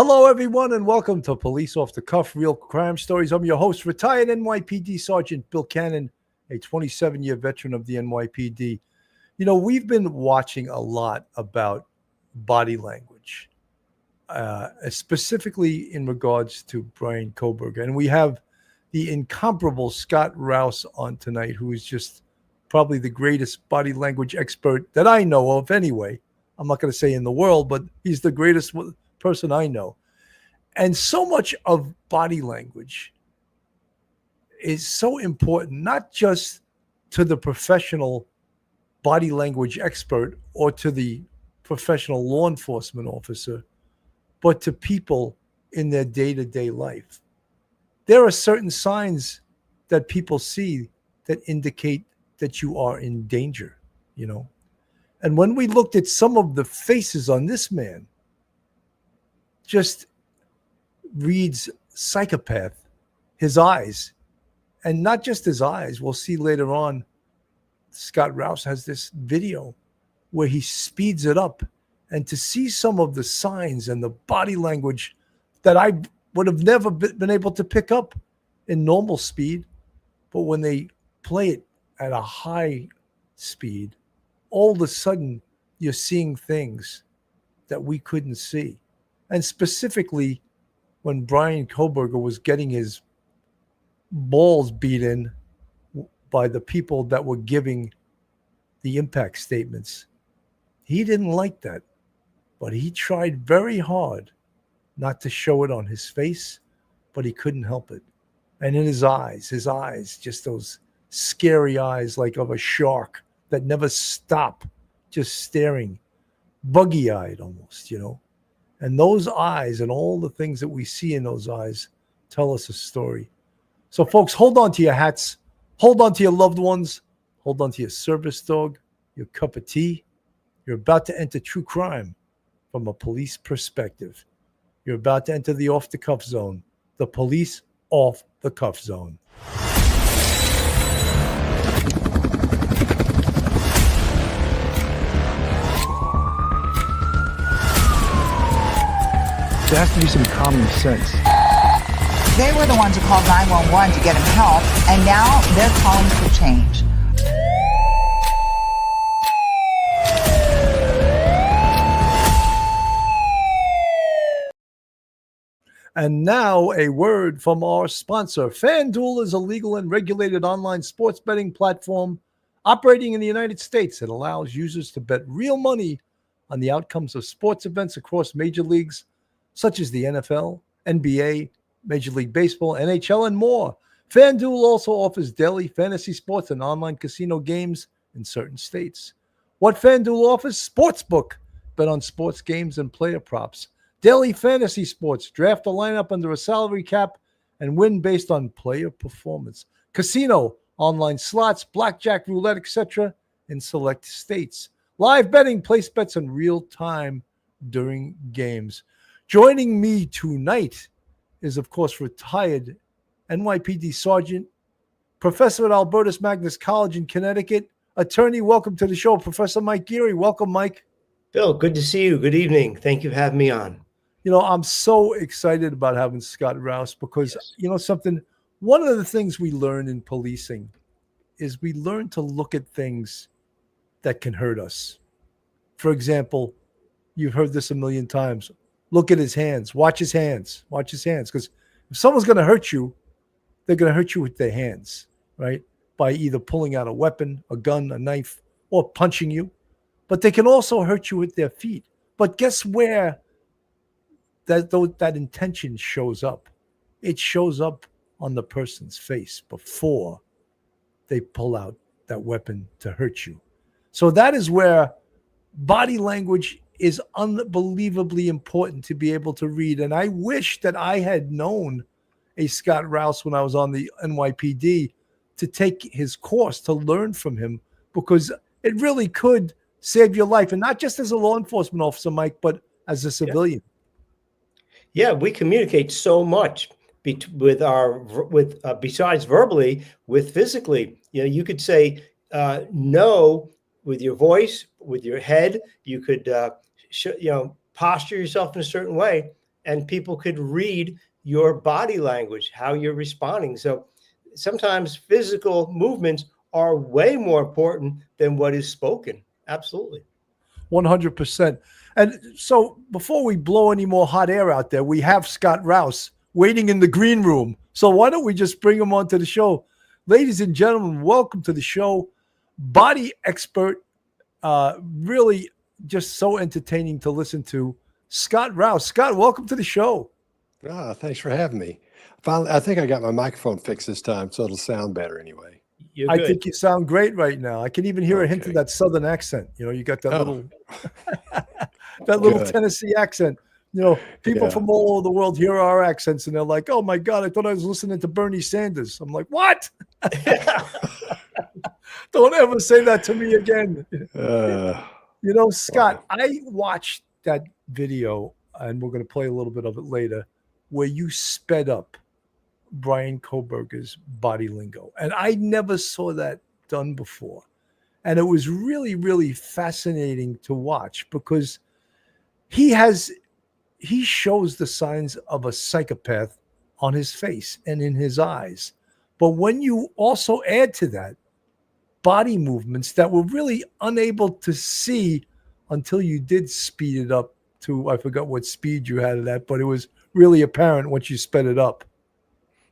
Hello, everyone, and welcome to Police Off the Cuff, Real Crime Stories. I'm your host, retired NYPD Sergeant Bill Cannon, a 27-year veteran of the NYPD. You know, we've been watching a lot about body language, specifically in regards to Bryan Kohberger. And we have the incomparable Scott Rouse on tonight, who is just probably the greatest body language expert that I know of anyway. I'm not going to say in the world, but he's the greatest person I know. And so much of body language is so important, not just to the professional body language expert or to the professional law enforcement officer, but to people in their day-to-day life. There are certain signs that people see that indicate that you are in danger, you know. And when we looked at some of the faces on this man, just reads psychopath, his eyes, and not just his eyes. We'll see later on, Scott Rouse has this video where he speeds it up, and to see some of the signs and the body language that I would have never been able to pick up in normal speed, but when they play it at a high speed, all of a sudden you're seeing things that we couldn't see. And specifically, when Bryan Kohberger was getting his balls beat in by the people that were giving the impact statements, he didn't like that. But he tried very hard not to show it on his face, but he couldn't help it. And in his eyes, just those scary eyes like of a shark that never stop, just staring, buggy-eyed almost, you know. And those eyes and all the things that we see in those eyes tell us a story. So, folks, hold on to your hats. Hold on to your loved ones. Hold on to your service dog, your cup of tea. You're about to enter true crime from a police perspective. You're about to enter the off-the-cuff zone, the police off-the-cuff zone. There has to be some common sense. They were the ones who called 911 to get him help, and now they're calling for change. And now a word from our sponsor. FanDuel is a legal and regulated online sports betting platform operating in the United States. It allows users to bet real money on the outcomes of sports events across major leagues, such as the NFL, NBA, Major League Baseball, NHL, and more. FanDuel also offers daily fantasy sports and online casino games in certain states. What FanDuel offers? Sportsbook. Bet on sports games and player props. Daily fantasy sports. Draft a lineup under a salary cap and win based on player performance. Casino. Online slots, blackjack, roulette, etc. in select states. Live betting. Place bets in real time during games. Joining me tonight is, of course, retired NYPD Sergeant, professor at Albertus Magnus College in Connecticut, attorney. Welcome to the show, Professor Mike Geary. Welcome, Mike. Bill, good to see you. Good evening. Thank you for having me on. You know, I'm so excited about having Scott Rouse because, you know, one of the things we learn in policing is we learn to look at things that can hurt us. For example, you've heard this a million times. Look at his hands. Watch his hands. Watch his hands. Because if someone's going to hurt you, they're going to hurt you with their hands, right? By either pulling out a weapon, a gun, a knife, or punching you. But they can also hurt you with their feet. But guess where that intention shows up? It shows up on the person's face before they pull out that weapon to hurt you. So that is where body language is unbelievably important to be able to read. And I wish that I had known a Scott Rouse when I was on the NYPD to take his course, to learn from him, because it really could save your life. And not just as a law enforcement officer, Mike, but as a civilian. Yeah, we communicate so much besides verbally, with physically. You know, you could say no with your voice, with your head. You could posture yourself in a certain way. and people could read your body language, how you're responding. So sometimes physical movements are way more important than what is spoken. Absolutely. 100%. And so before we blow any more hot air out there, we have Scott Rouse waiting in the green room. So why don't we just bring him onto the show? Ladies and gentlemen, welcome to the show. Body expert, really just so entertaining to listen to. Scott Rouse. Scott, welcome to the show. Thanks for having me. Finally, I think I got my microphone fixed this time, so it'll sound better anyway. I think you sound great right now. I can even hear a hint of that Southern accent. You know, you got that little that little Tennessee accent. You know, people from all over the world hear our accents and they're like, "Oh my God, I thought I was listening to Bernie Sanders." I'm like, "What?" Don't ever say that to me again. You know, Scott, I watched that video, and we're going to play a little bit of it later, where you sped up Bryan Kohberger's body lingo. And I never saw that done before. And it was really, really fascinating to watch because he shows the signs of a psychopath on his face and in his eyes. But when you also add to that body movements that we're really unable to see until you did speed it up to, I forgot what speed you had it at, but it was really apparent once you sped it up.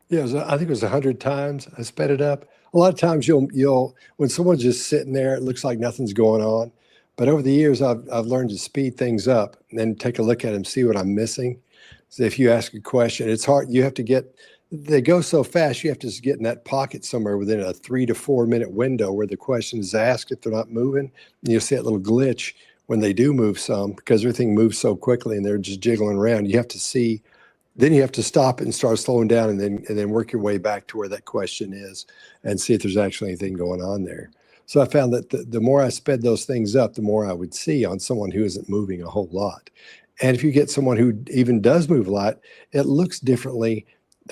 Yeah, I think it was 100 times I sped it up. A lot of times you'll when someone's just sitting there, it looks like nothing's going on. But over the years, I've learned to speed things up and then take a look at them, see what I'm missing. So if you ask a question, it's hard. You have to they go so fast, you have to just get in that pocket somewhere within a 3 to 4 minute window where the question is asked if they're not moving. And you'll see that little glitch when they do move some, because everything moves so quickly and they're just jiggling around. You have to see. Then you have to stop it and start slowing down and then work your way back to where that question is and see if there's actually anything going on there. So I found that the more I sped those things up, the more I would see on someone who isn't moving a whole lot. And if you get someone who even does move a lot, it looks differently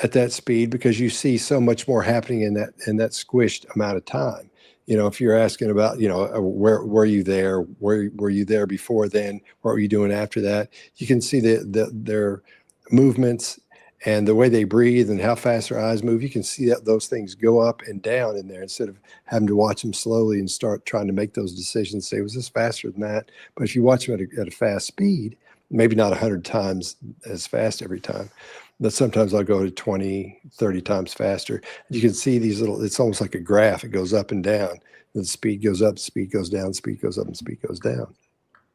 at that speed because you see so much more happening in that squished amount of time. You know, if you're asking about, where were you there? Were you there before then? What were you doing after that? You can see their movements and the way they breathe and how fast their eyes move. You can see that those things go up and down in there instead of having to watch them slowly and start trying to make those decisions. Say, was this faster than that? But if you watch them at a fast speed, maybe not 100 times as fast every time, but sometimes I'll go to 20, 30 times faster. You can see these it's almost like a graph. It goes up and down. The speed goes up, speed goes down, speed goes up, and speed goes down.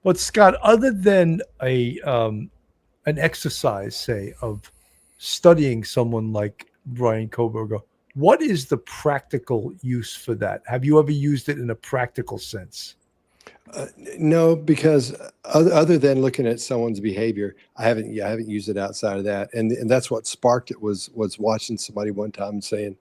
But Scott, other than an exercise, say, of studying someone like Bryan Kohberger, what is the practical use for that? Have you ever used it in a practical sense? No, because other than looking at someone's behavior, I haven't used it outside of that. And that's what sparked it was watching somebody one time and saying,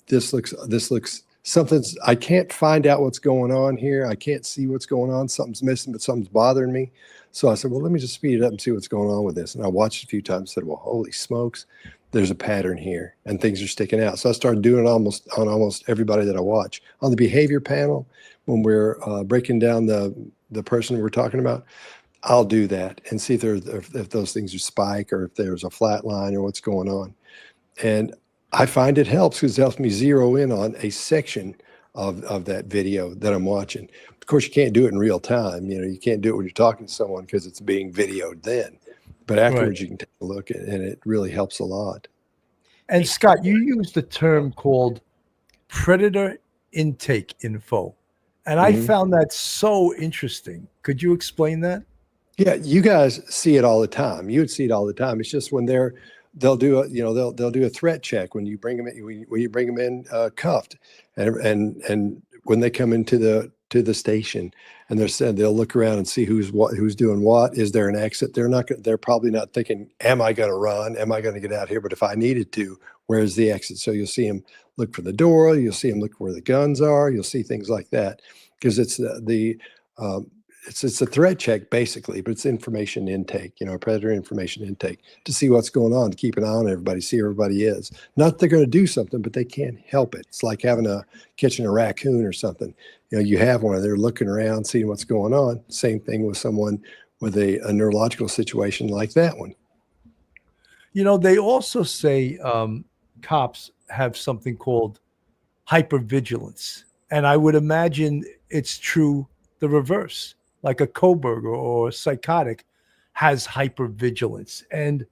this looks something's, I can't find out what's going on here. I can't see what's going on. Something's missing, but something's bothering me. So I said, well, let me just speed it up and see what's going on with this. And I watched it a few times and said, well, holy smokes, there's a pattern here and things are sticking out. So I started doing it on almost everybody that I watch. On the behavior panel, when we're breaking down the person we're talking about, I'll do that and see if those things are spike or if there's a flat line or what's going on. And I find it helps because it helps me zero in on a section of that video that I'm watching. Of course, you can't do it in real time. You can't do it when you're talking to someone because it's being videoed then. But afterwards, you can take a look at it, and it really helps a lot. And Scott, you used a term called predator intake info. And I found that so interesting. Could you explain that? Yeah, you guys see it all the time. You would see it all the time. It's just when they'll do a threat check when you bring them in cuffed, and when they come into the station and they'll look around and see who's doing what. Is there an exit? They're probably not thinking, am I going to run? Am I going to get out here? But if I needed to, where's the exit? So you'll see them look for the door. You'll see them look where the guns are. You'll see things like that because it's it's a threat check basically, but it's information intake, predator information intake to see what's going on, to keep an eye on everybody, see where everybody is. Not that they're going to do something, but they can't help it. It's like catching a raccoon or something. You have one, they're looking around, seeing what's going on. Same thing with someone with a neurological situation like that one. They also say cops have something called hypervigilance. And I would imagine it's true the reverse, like a Kohberger or a psychotic has hypervigilance. And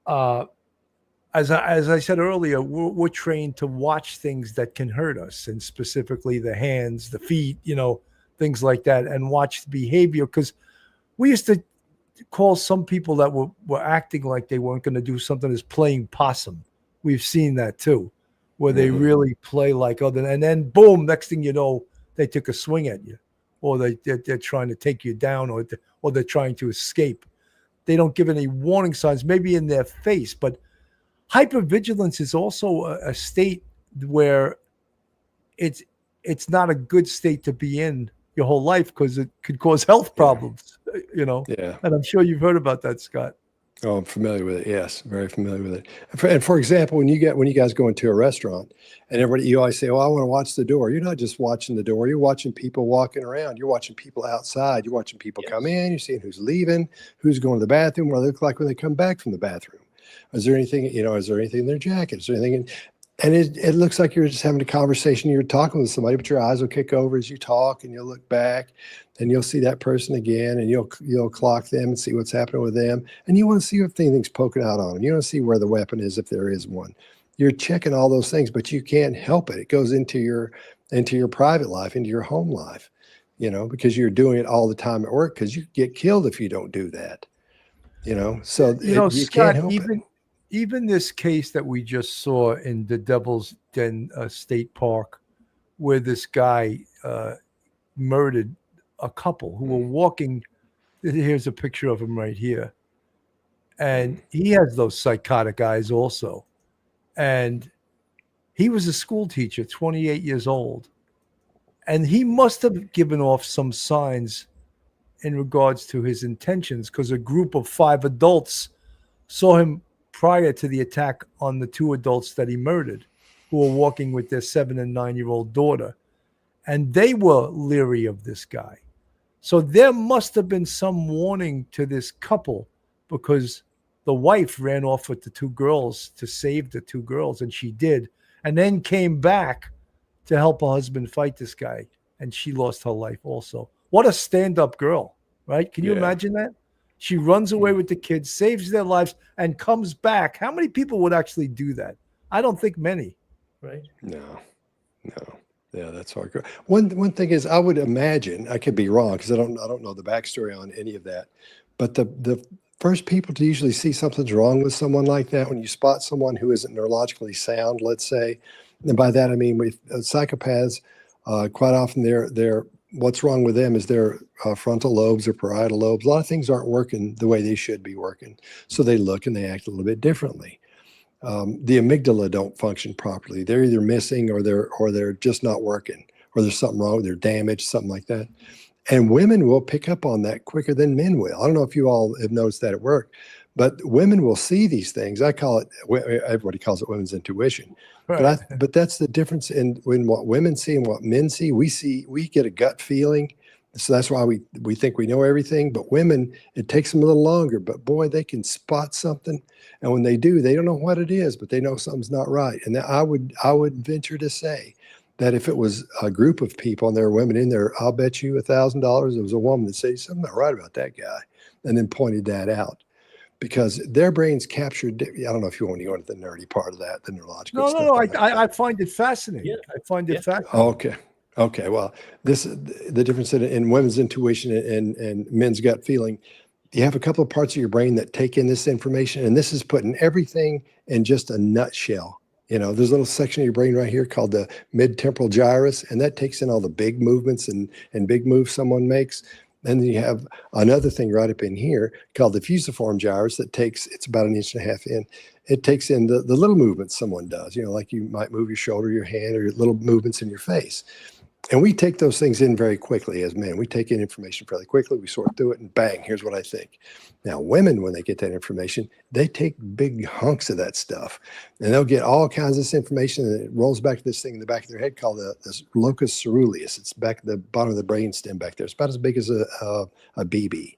as I said earlier, we're trained to watch things that can hurt us, and specifically the hands, the feet, things like that, and watch the behavior. Because we used to call some people that were acting like they weren't going to do something as playing possum. We've seen that too, where they really play like other, and then boom, next thing you know, they took a swing at you, or they're trying to take you down, or they're trying to escape. They don't give any warning signs, maybe in their face, but hypervigilance is also a state where it's not a good state to be in your whole life, because it could cause health problems, Yeah. And I'm sure you've heard about that, Scott. Oh, I'm familiar with it. Yes, very familiar with it. And for example, when you guys go into a restaurant and you always say, "Oh, I want to watch the door." You're not just watching the door. You're watching people walking around. You're watching people outside. You're watching people come in. You're seeing who's leaving, who's going to the bathroom, what they look like when they come back from the bathroom. Is there anything, is there anything in their jacket? Is there anything and it looks like you're just having a conversation. You're talking with somebody, but your eyes will kick over as you talk, and you'll look back, and you'll see that person again, and you'll clock them and see what's happening with them. And you want to see if anything's poking out on them. You want to see where the weapon is, if there is one. You're checking all those things, but you can't help it. It goes into your private life, into your home life, because you're doing it all the time at work, because you get killed if you don't do that. So you Scott, can't help it. Even this case that we just saw in the Devil's Den State Park, where this guy murdered a couple who were walking. Here's a picture of him right here. And he has those psychotic eyes also. And he was a school teacher, 28 years old. And he must have given off some signs in regards to his intentions, because a group of 5 adults saw him prior to the attack on the 2 adults that he murdered, who were walking with their 7 and 9-year-old daughter. And they were leery of this guy. So there must have been some warning to this couple, because the wife ran off with the 2 girls to save the 2 girls, and she did, and then came back to help her husband fight this guy, and she lost her life also. What a stand-up girl, right? Can you imagine that? She runs away with the kids, saves their lives, and comes back. How many people would actually do that? I don't think many. Right? No. Yeah, that's hard. One thing is, I would imagine, I could be wrong because I don't know the backstory on any of that, but the first people to usually see something's wrong with someone like that, when you spot someone who isn't neurologically sound, let's say, and by that I mean with psychopaths, quite often they're what's wrong with them is their frontal lobes or parietal lobes. A lot of things aren't working the way they should be working, so they look and they act a little bit differently. The amygdala don't function properly. They're either missing or they're just not working, or there's something wrong, they're damaged, something like that. And women will pick up on that quicker than men will. I don't know if you all have noticed that at work, but women will see these things. I call it, everybody calls it women's intuition. Right. But that's the difference in what women see and what men see. We get a gut feeling. So that's why we think we know everything. But women, it takes them a little longer. But boy, they can spot something. And when they do, they don't know what it is, but they know something's not right. And I would venture to say that if it was a group of people and there were women in there, I'll bet you $1,000 it was a woman that said something not right about that guy, and then pointed that out. Because their brains captured. I don't know if you want to go into the nerdy part of that, the neurological stuff. No. I find it fascinating. Yeah. I find it fascinating. Okay. Well, the difference in women's intuition and men's gut feeling. You have a couple of parts of your brain that take in this information, and this is putting everything in just a nutshell. There's a little section of your brain right here called the mid-temporal gyrus, and that takes in all the big movements and big moves someone makes. And then you have another thing right up in here called the fusiform gyrus it's about 1.5 inches in. It takes in the little movements someone does, like you might move your shoulder, your hand, or little movements in your face. And we take those things in very quickly as men. We take in information fairly quickly. We sort through it and bang, here's what I think. Now, women, when they get that information, they take big hunks of that stuff, and they'll get all kinds of this information, and it rolls back to this thing in the back of their head called the locus ceruleus. It's back at the bottom of the brain stem back there. It's about as big as a BB.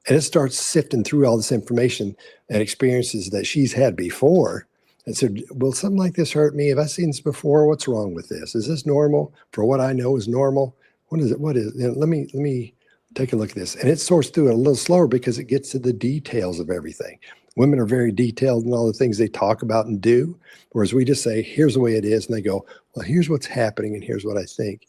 And it starts sifting through all this information and experiences that she's had before. And said, will something like this hurt me? Have I seen this before? What's wrong with this? Is this normal for what I know is normal? What is it? What is it? Let me take a look at this. And it sorts through it a little slower because it gets to the details of everything. Women are very detailed in all the things they talk about and do, whereas we just say, here's the way it is. And they go, well, here's what's happening and here's what I think,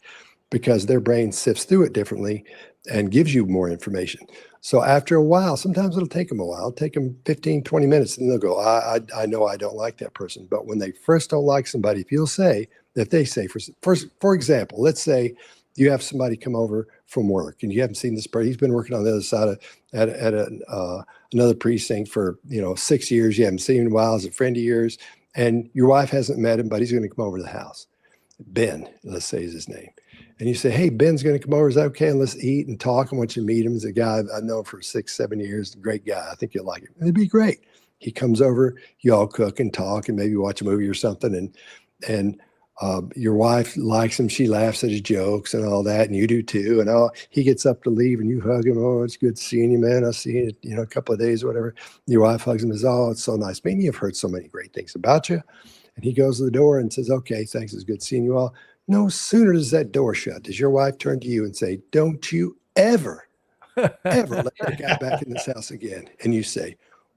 because their brain sifts through it differently and gives you more information. So after a while, sometimes it'll take them a while, it'll take them 15, 20 minutes, and they'll go, I know I don't like that person. But when they first don't like somebody, if they say, for example, let's say you have somebody come over from work and you haven't seen this person, he's been working on the other side of at another precinct for 6 years, you haven't seen him in a while, as a friend of yours, and your wife hasn't met him, but he's going to come over to the house. Ben, let's say, is his name. And you say, hey, Ben's going to come over. Is that okay? And let's eat and talk. I want you to meet him. He's a guy I've known for 6, 7 years. Great guy. I think you'll like him. It'd be great. He comes over, you all cook and talk and maybe watch a movie or something. And your wife likes him. She laughs at his jokes and all that. And you do too. And he gets up to leave and you hug him. Oh, it's good seeing you, man. I'll see you, a couple of days or whatever. Your wife hugs him and says, oh, it's so nice meeting you. I've heard so many great things about you. And he goes to the door and says, okay, thanks. It's good seeing you all. No sooner does that door shut, does your wife turn to you and say, don't you ever let that guy back in this house again. And you say,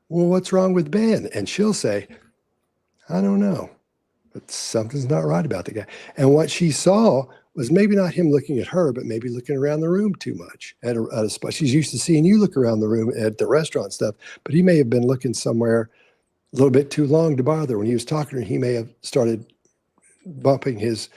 well, what's wrong with Ben? And she'll say, I don't know, but something's not right about the guy. And what she saw was maybe not him looking at her, but maybe looking around the room too much at a spot. She's used to seeing you look around the room at the restaurant stuff, but he may have been looking somewhere a little bit too long to bother. When he was talking to her, he may have started bumping his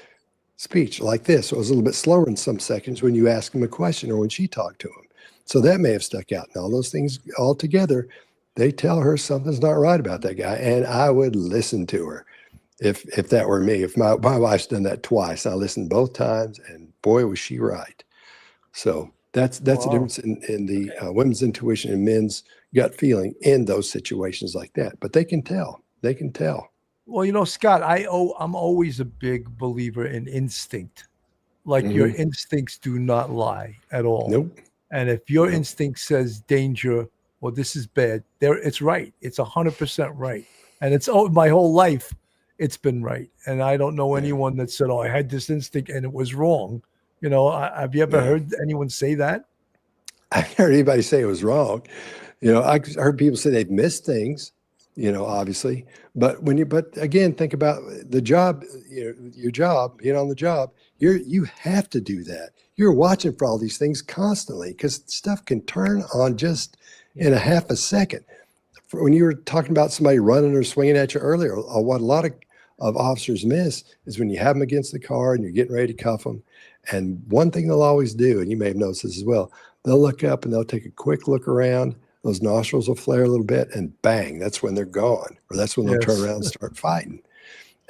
speech like this. So it was a little bit slower in some seconds when you ask him a question or when she talked to him. So that may have stuck out. And all those things all together, they tell her something's not right about that guy. And I would listen to her if that were me. If my wife's done that twice, I listened both times, and boy, was she right. So that's the difference in the women's intuition and men's gut feeling in those situations like that. But they can tell. They can tell. Well, Scott, I'm always a big believer in instinct. Like your instincts do not lie at all. Nope. And if your instinct says danger or this is bad, it's right. It's 100% right. And it's my whole life, it's been right. And I don't know anyone that said, oh, I had this instinct and it was wrong. Have you ever heard anyone say that? I haven't heard anybody say it was wrong. I heard people say they've missed things, obviously. But again, think about the job, your job, being on the job, you have to do that. You're watching for all these things constantly because stuff can turn on just in a half a second. When you were talking about somebody running or swinging at you earlier, what a lot of officers miss is when you have them against the car and you're getting ready to cuff them. And one thing they'll always do, and you may have noticed this as well, they'll look up and they'll take a quick look around. Those nostrils will flare a little bit and bang, that's when they're gone. Or that's when they'll turn around and start fighting.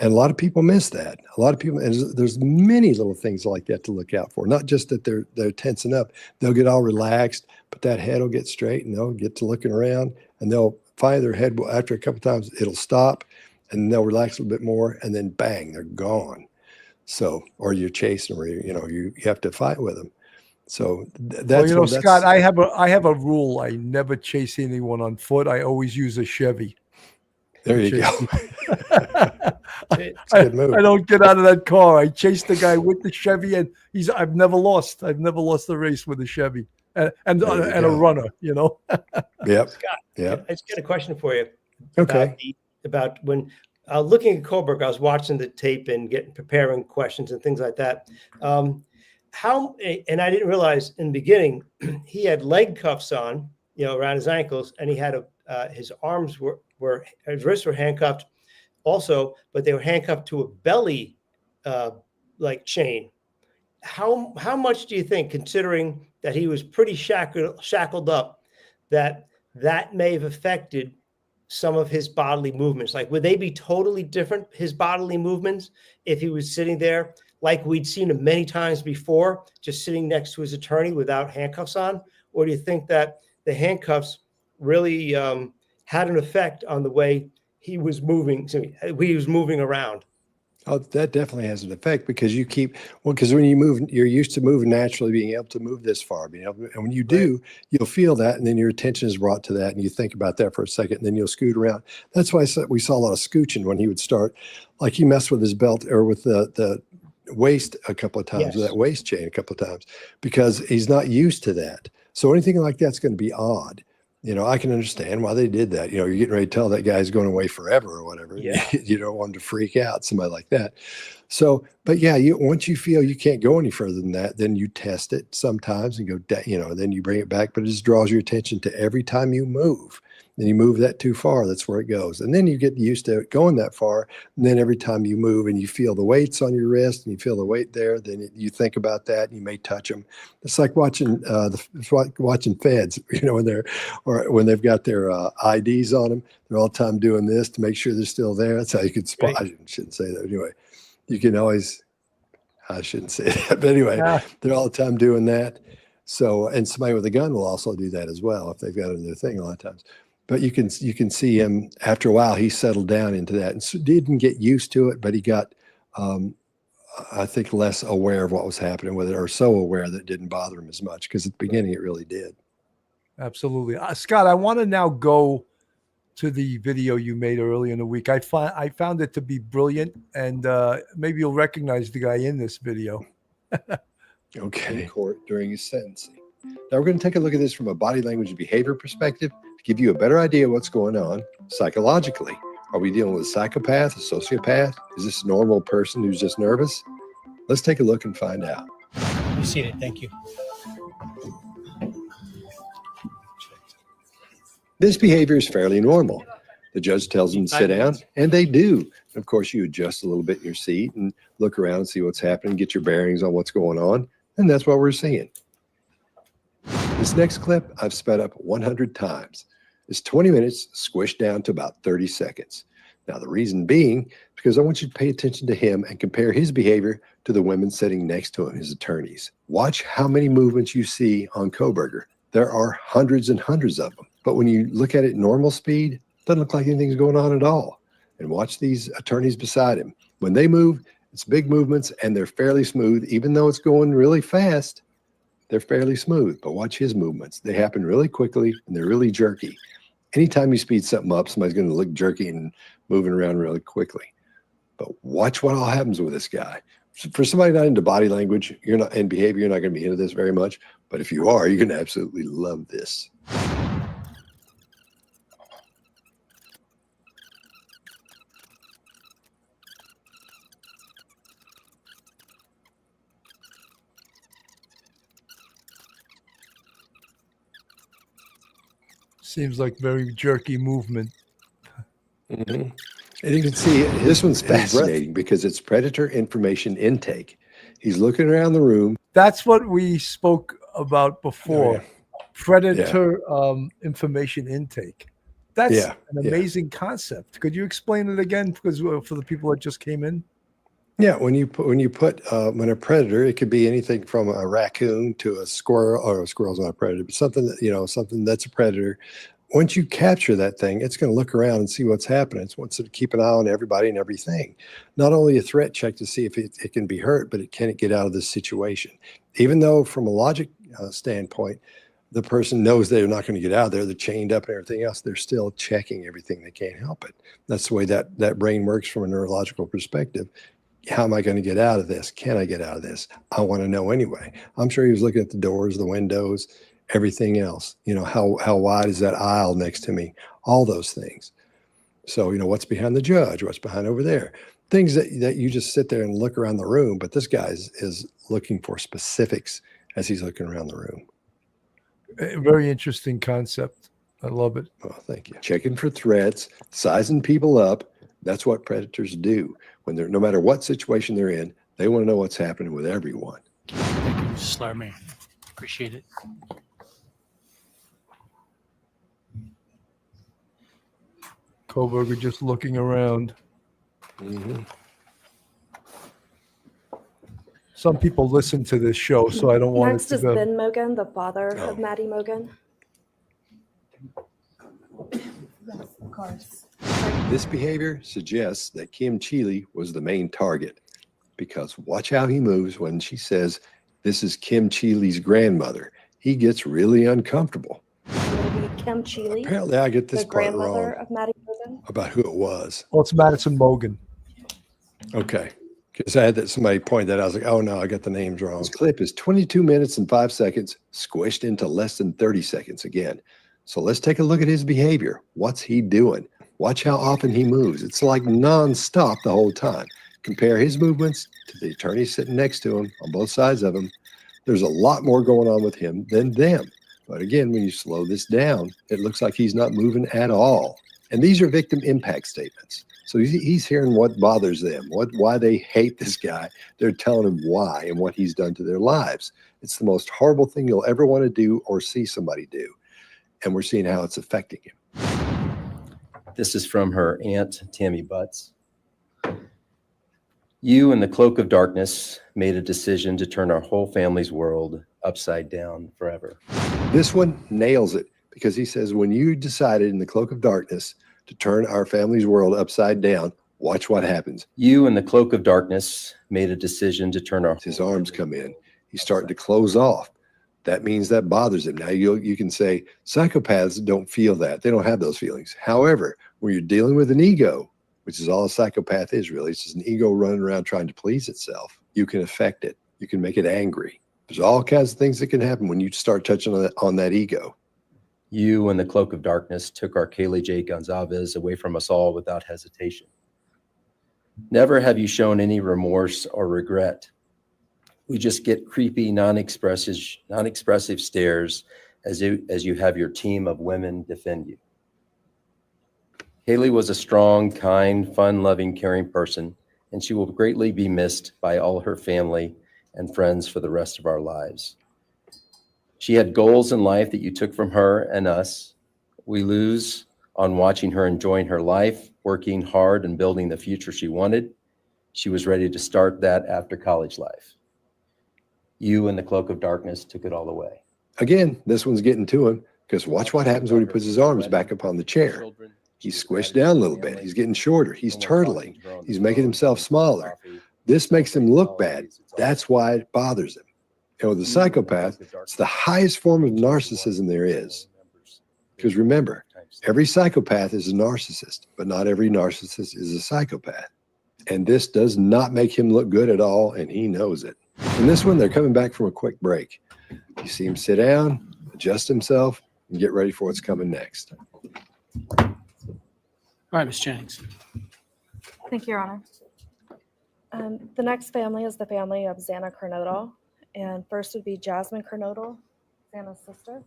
And a lot of people miss that. A lot of people, and there's many little things like that to look out for. Not just that they're tensing up. They'll get all relaxed, but that head will get straight and they'll get to looking around and they'll find their head. After a couple of times, it'll stop and they'll relax a little bit more and then bang, they're gone. So, or you're chasing them, or you have to fight with them. So that's Scott, I have a rule. I never chase anyone on foot. I always use a Chevy. There you go. I don't get out of that car. I chase the guy with the Chevy, and I've never lost. I've never lost a race with a Chevy and a runner. Yep. Scott, yep. I just got a question for you. Okay. About when looking at Kohberger, I was watching the tape and preparing questions and things like that. And I didn't realize in the beginning he had leg cuffs on, around his ankles, and he had his arms his wrists were handcuffed also, but they were handcuffed to a belly like chain. How much do you think, considering that he was pretty shackled up, that may have affected some of his bodily movements? Like, would they be totally different, his bodily movements, if he was sitting there like we'd seen him many times before, just sitting next to his attorney without handcuffs on? Or do you think that the handcuffs really had an effect on the way he was moving around? Oh, that definitely has an effect because because when you move, you're used to moving naturally, being able to move this far, and when you do, you'll feel that, and then your attention is brought to that, and you think about that for a second, and then you'll scoot around. That's why we saw a lot of scooching when he would start, like he messed with his belt or with the waist a couple of times, with that waist chain a couple of times, because he's not used to that. So anything like that's going to be odd. I can understand why they did that. You're getting ready to tell that guy's going away forever or whatever. Yeah. You don't want him to freak out, somebody like that. So, but yeah, once you feel you can't go any further than that, then you test it sometimes and go, then you bring it back, but it just draws your attention to every time you move. Then you move that too far, that's where it goes. And then you get used to it going that far. And then every time you move and you feel the weights on your wrist and you feel the weight there, then you think about that and you may touch them. It's like watching watching feds, when they've got their IDs on them, they're all the time doing this to make sure they're still there. That's how you can spot. I shouldn't say that anyway. You can always, I shouldn't say that, but anyway, they're all the time doing that. So, and somebody with a gun will also do that as well if they've got it in their thing a lot of times. But you can see him after a while, he settled down into that and so didn't get used to it, but he got, I think, less aware of what was happening with it, or so aware that it didn't bother him as much, because at the beginning it really did. Absolutely. Scott, I want to now go to the video you made earlier in the week. I found it to be brilliant, and maybe you'll recognize the guy in this video. Okay. In court during his sentencing. Now we're going to take a look at this from a body language and behavior perspective to give you a better idea of what's going on psychologically. Are we dealing with a psychopath, a sociopath? Is this a normal person who's just nervous? Let's take a look and find out. Be seated. Thank you. This behavior is fairly normal. The judge tells them to sit down, and they do. Of course, you adjust a little bit in your seat and look around and see what's happening, get your bearings on what's going on, and that's what we're seeing. This next clip I've sped up 100 times. It's 20 minutes squished down to about 30 seconds. Now, the reason being, because I want you to pay attention to him and compare his behavior to the women sitting next to him, his attorneys. Watch how many movements you see on Kohberger. There are hundreds and hundreds of them. But when you look at it normal speed, it doesn't look like anything's going on at all. And watch these attorneys beside him. When they move, it's big movements and they're fairly smooth. Even though it's going really fast, they're fairly smooth. But watch his movements. They happen really quickly and they're really jerky. Anytime you speed something up, somebody's going to look jerky and moving around really quickly. But watch what all happens with this guy. For somebody not into body language, you're not in behavior, you're not going to be into this very much. But if you are, you're going to absolutely love this. Seems like very jerky movement. Mm-hmm. And you can see this one's fascinating because it's predator information intake. He's looking around the room. That's what we spoke about before. Oh, yeah. Predator information intake. That's an Yeah. amazing concept. Could you explain it again? Because for the people that just came in. Yeah, when a predator, it could be anything from a raccoon to a squirrel, or a squirrel's not a predator, but something that's a predator. Once you capture that thing, it's going to look around and see what's happening. It wants to keep an eye on everybody and everything. Not only a threat check to see if it can be hurt, but can it get out of this situation? Even though from a logic standpoint, the person knows they're not going to get out of there, they're chained up and everything else, they're still checking everything. They can't help it. That's the way that brain works from a neurological perspective. How am I going to get out of this? Can I get out of this? I want to know anyway. I'm sure he was looking at the doors, the windows, everything else. How wide is that aisle next to me? All those things. So, what's behind the judge? What's behind over there? Things that you just sit there and look around the room, but this guy is looking for specifics as he's looking around the room. A very interesting concept. I love it. Well, thank you. Checking for threats, sizing people up. That's what predators do. When no matter what situation they're in, they want to know what's happening with everyone. Thank you, Mrs. Larmy. Appreciate it. Kohberger just looking around. Mm-hmm. Some people listen to this show, so I don't want Next it to is go. Ben Mogan, the father of Maddie Mogan. Yes, of course. This behavior suggests that Kim Chile was the main target, because watch how he moves when she says, "This is Kim Chile's grandmother." He gets really uncomfortable. Would it be Kim Chile, Apparently, I get this the part grandmother wrong of Maddie Logan? about who it was. Well, it's Madison Mogan. Okay. Because I had that somebody point that out. I was like, oh no, I got the names wrong. This clip is 22 minutes and 5 seconds, squished into less than 30 seconds again. So let's take a look at his behavior. What's he doing? Watch how often he moves. It's like nonstop the whole time. Compare his movements to the attorney sitting next to him on both sides of him. There's a lot more going on with him than them. But again, when you slow this down, it looks like he's not moving at all. And these are victim impact statements. So he's hearing what bothers them, why they hate this guy. They're telling him why and what he's done to their lives. It's the most horrible thing you'll ever want to do or see somebody do. And we're seeing how it's affecting him. This is from her aunt, Tammy Butts. You in the cloak of darkness made a decision to turn our whole family's world upside down forever. This one nails it, because he says, when you decided in the cloak of darkness to turn our family's world upside down, watch what happens. You in the cloak of darkness made a decision to turn our... His arms come in. He's starting to close off. That means that bothers him. Now you can say psychopaths don't feel that. They don't have those feelings. However, when you're dealing with an ego, which is all a psychopath is really, it's just an ego running around trying to please itself, you can affect it. You can make it angry. There's all kinds of things that can happen when you start touching on that ego. You in the cloak of darkness took our Kaylee J. Gonzalez away from us all without hesitation. Never have you shown any remorse or regret. We just get creepy, non-expressive stares as you have your team of women defend you. Kaylee was a strong, kind, fun-loving, caring person, and she will greatly be missed by all her family and friends for the rest of our lives. She had goals in life that you took from her and us. We lose on watching her enjoying her life, working hard and building the future she wanted. She was ready to start that after college life. You in the cloak of darkness took it all away. Again, this one's getting to him, because watch what happens when he puts his arms back up on the chair. He's squished down a little bit. He's getting shorter. He's turtling. He's making himself smaller. This makes him look bad. That's why it bothers him. And with a psychopath, it's the highest form of narcissism there is. Because remember, every psychopath is a narcissist, but not every narcissist is a psychopath. And this does not make him look good at all, and he knows it. In this one, they're coming back from a quick break. You see him sit down, adjust himself, and get ready for what's coming next. All right, Ms. Jennings. Thank you, Your Honor. The next family is the family of Xana Kernodle. And first would be Jasmine Kernodle, Xana's sister.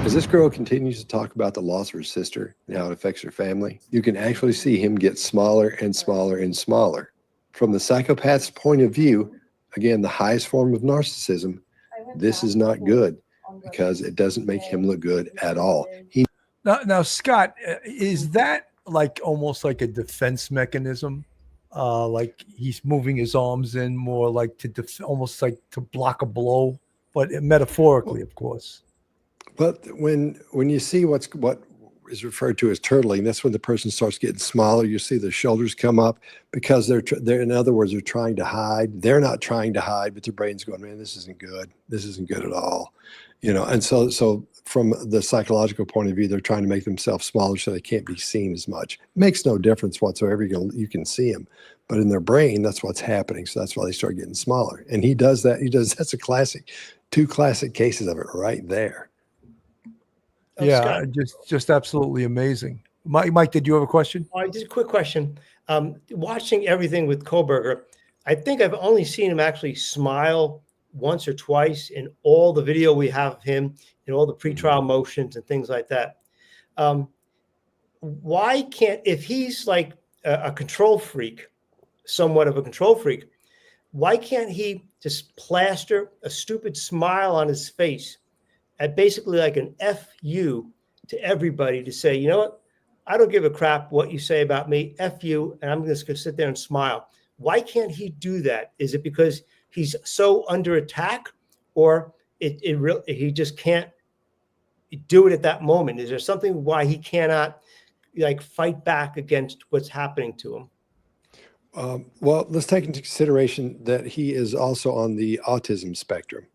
As this girl continues to talk about the loss of her sister and how it affects her family, you can actually see him get smaller and smaller and smaller. From the psychopath's point of view, again, the highest form of narcissism, this is not good, because it doesn't make him look good at all. Now, Scott, is that like almost like a defense mechanism? Like he's moving his arms in more like to almost like to block a blow, but metaphorically, of course. But when you see what is referred to as turtling, that's when the person starts getting smaller. You see the shoulders come up, because they're in other words, they're trying to hide. They're not trying to hide, but their brain's going, man, this isn't good. This isn't good at all. And so from the psychological point of view, they're trying to make themselves smaller so they can't be seen as much. It makes no difference whatsoever. You can see them, but in their brain, that's what's happening. So that's why they start getting smaller. And he does that. That's a classic, 2 classic cases of it right there. Yeah, just absolutely amazing. Mike, did you have a question? All right, just a quick question. Watching everything with Kohberger, I think I've only seen him actually smile once or twice in all the video we have of him, in all the pretrial motions and things like that. Why can't, if he's like a control freak, somewhat of a control freak, why can't he just plaster a stupid smile on his face at basically like an F you to everybody, to say, you know what, I don't give a crap what you say about me, F you, and I'm just gonna sit there and smile. Why can't he do that? Is it because he's so under attack, or he just can't do it at that moment? Is there something why he cannot like fight back against what's happening to him? Well, let's take into consideration that he is also on the autism spectrum.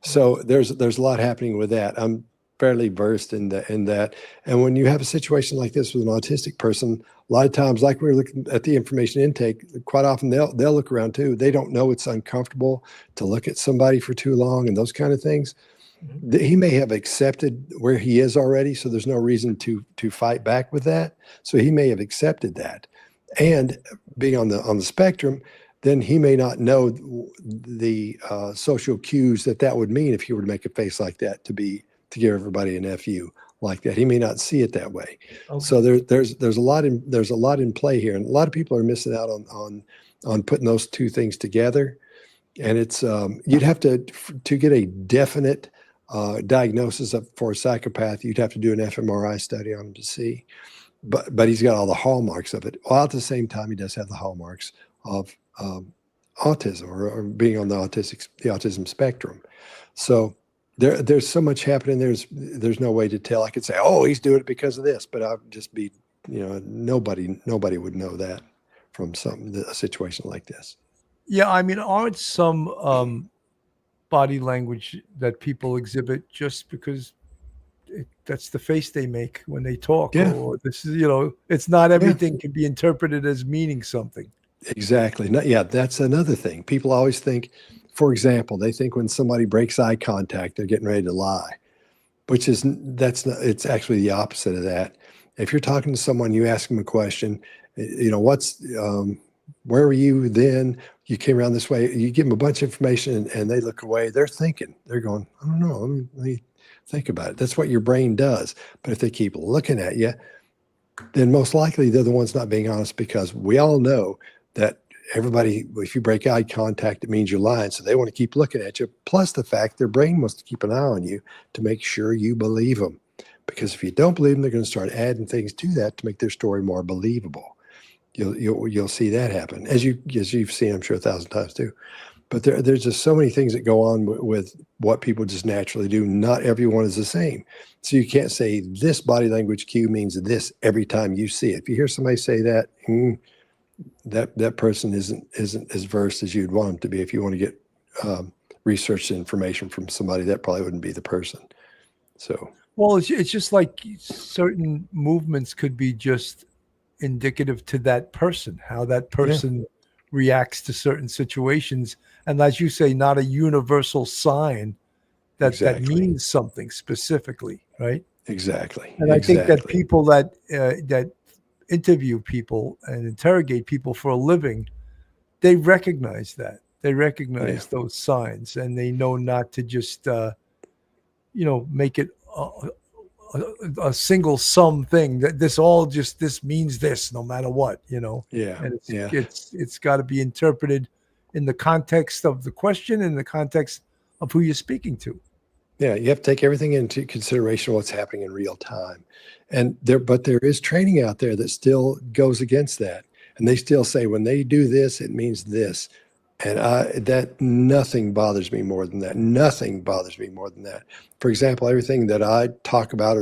So there's a lot happening with that. I'm fairly versed in that. And when you have a situation like this with an autistic person, a lot of times, like we were looking at the information intake, quite often they'll look around too. They don't know it's uncomfortable to look at somebody for too long and those kind of things. He may have accepted where he is already, so there's no reason to fight back with that. So he may have accepted that. And being on the spectrum, then he may not know the social cues that would mean if he were to make a face like that to give everybody an FU like that. He may not see it that way. Okay. So there's a lot in play here, and a lot of people are missing out on putting those two things together. And it's you'd have to get a definite diagnosis for a psychopath. You'd have to do an fMRI study on him to see. But he's got all the hallmarks of it. While at the same time, he does have the hallmarks of autism or being on the autism spectrum. So there's so much happening. There's no way to tell. I could say, oh, he's doing it because of this, but I'd just be, nobody would know that from a situation like this. Yeah, I mean, aren't some body language that people exhibit just because that's the face they make when they talk? Yeah. Or this is, it's not everything can be interpreted as meaning something. Exactly. That's another thing. People always think, for example, they think when somebody breaks eye contact, they're getting ready to lie, it's actually the opposite of that. If you're talking to someone, you ask them a question, where were you then? You came around this way, you give them a bunch of information and they look away. They're thinking, they're going, I don't know. Let me think about it. That's what your brain does. But if they keep looking at you, then most likely they're the ones not being honest, because we all know that everybody, if you break eye contact, it means you're lying. So they want to keep looking at you. Plus the fact their brain wants to keep an eye on you to make sure you believe them. Because if you don't believe them, they're going to start adding things to that to make their story more believable. You'll see that happen, as you've seen, I'm sure, 1,000 times too. But there's just so many things that go on with what people just naturally do. Not everyone is the same. So you can't say this body language cue means this every time you see it. If you hear somebody say that, that person isn't as versed as you'd want them to be. If you want to get research information from somebody, that probably wouldn't be the person. So, well, it's just like certain movements could be just indicative to that person, how that person reacts to certain situations. And as you say, not a universal sign that means something specifically, right? Exactly. And I think that people that interview people and interrogate people for a living, they recognize that. They recognize those signs, and they know not to just, make it a single sum thing, that this means this no matter what, and it's got to be interpreted in the context of the question, in the context of who you're speaking to. Yeah, you have to take everything into consideration, what's happening in real time. But there is training out there that still goes against that. And they still say, when they do this, it means this. And that nothing bothers me more than that. Nothing bothers me more than that. For example, everything that I talk about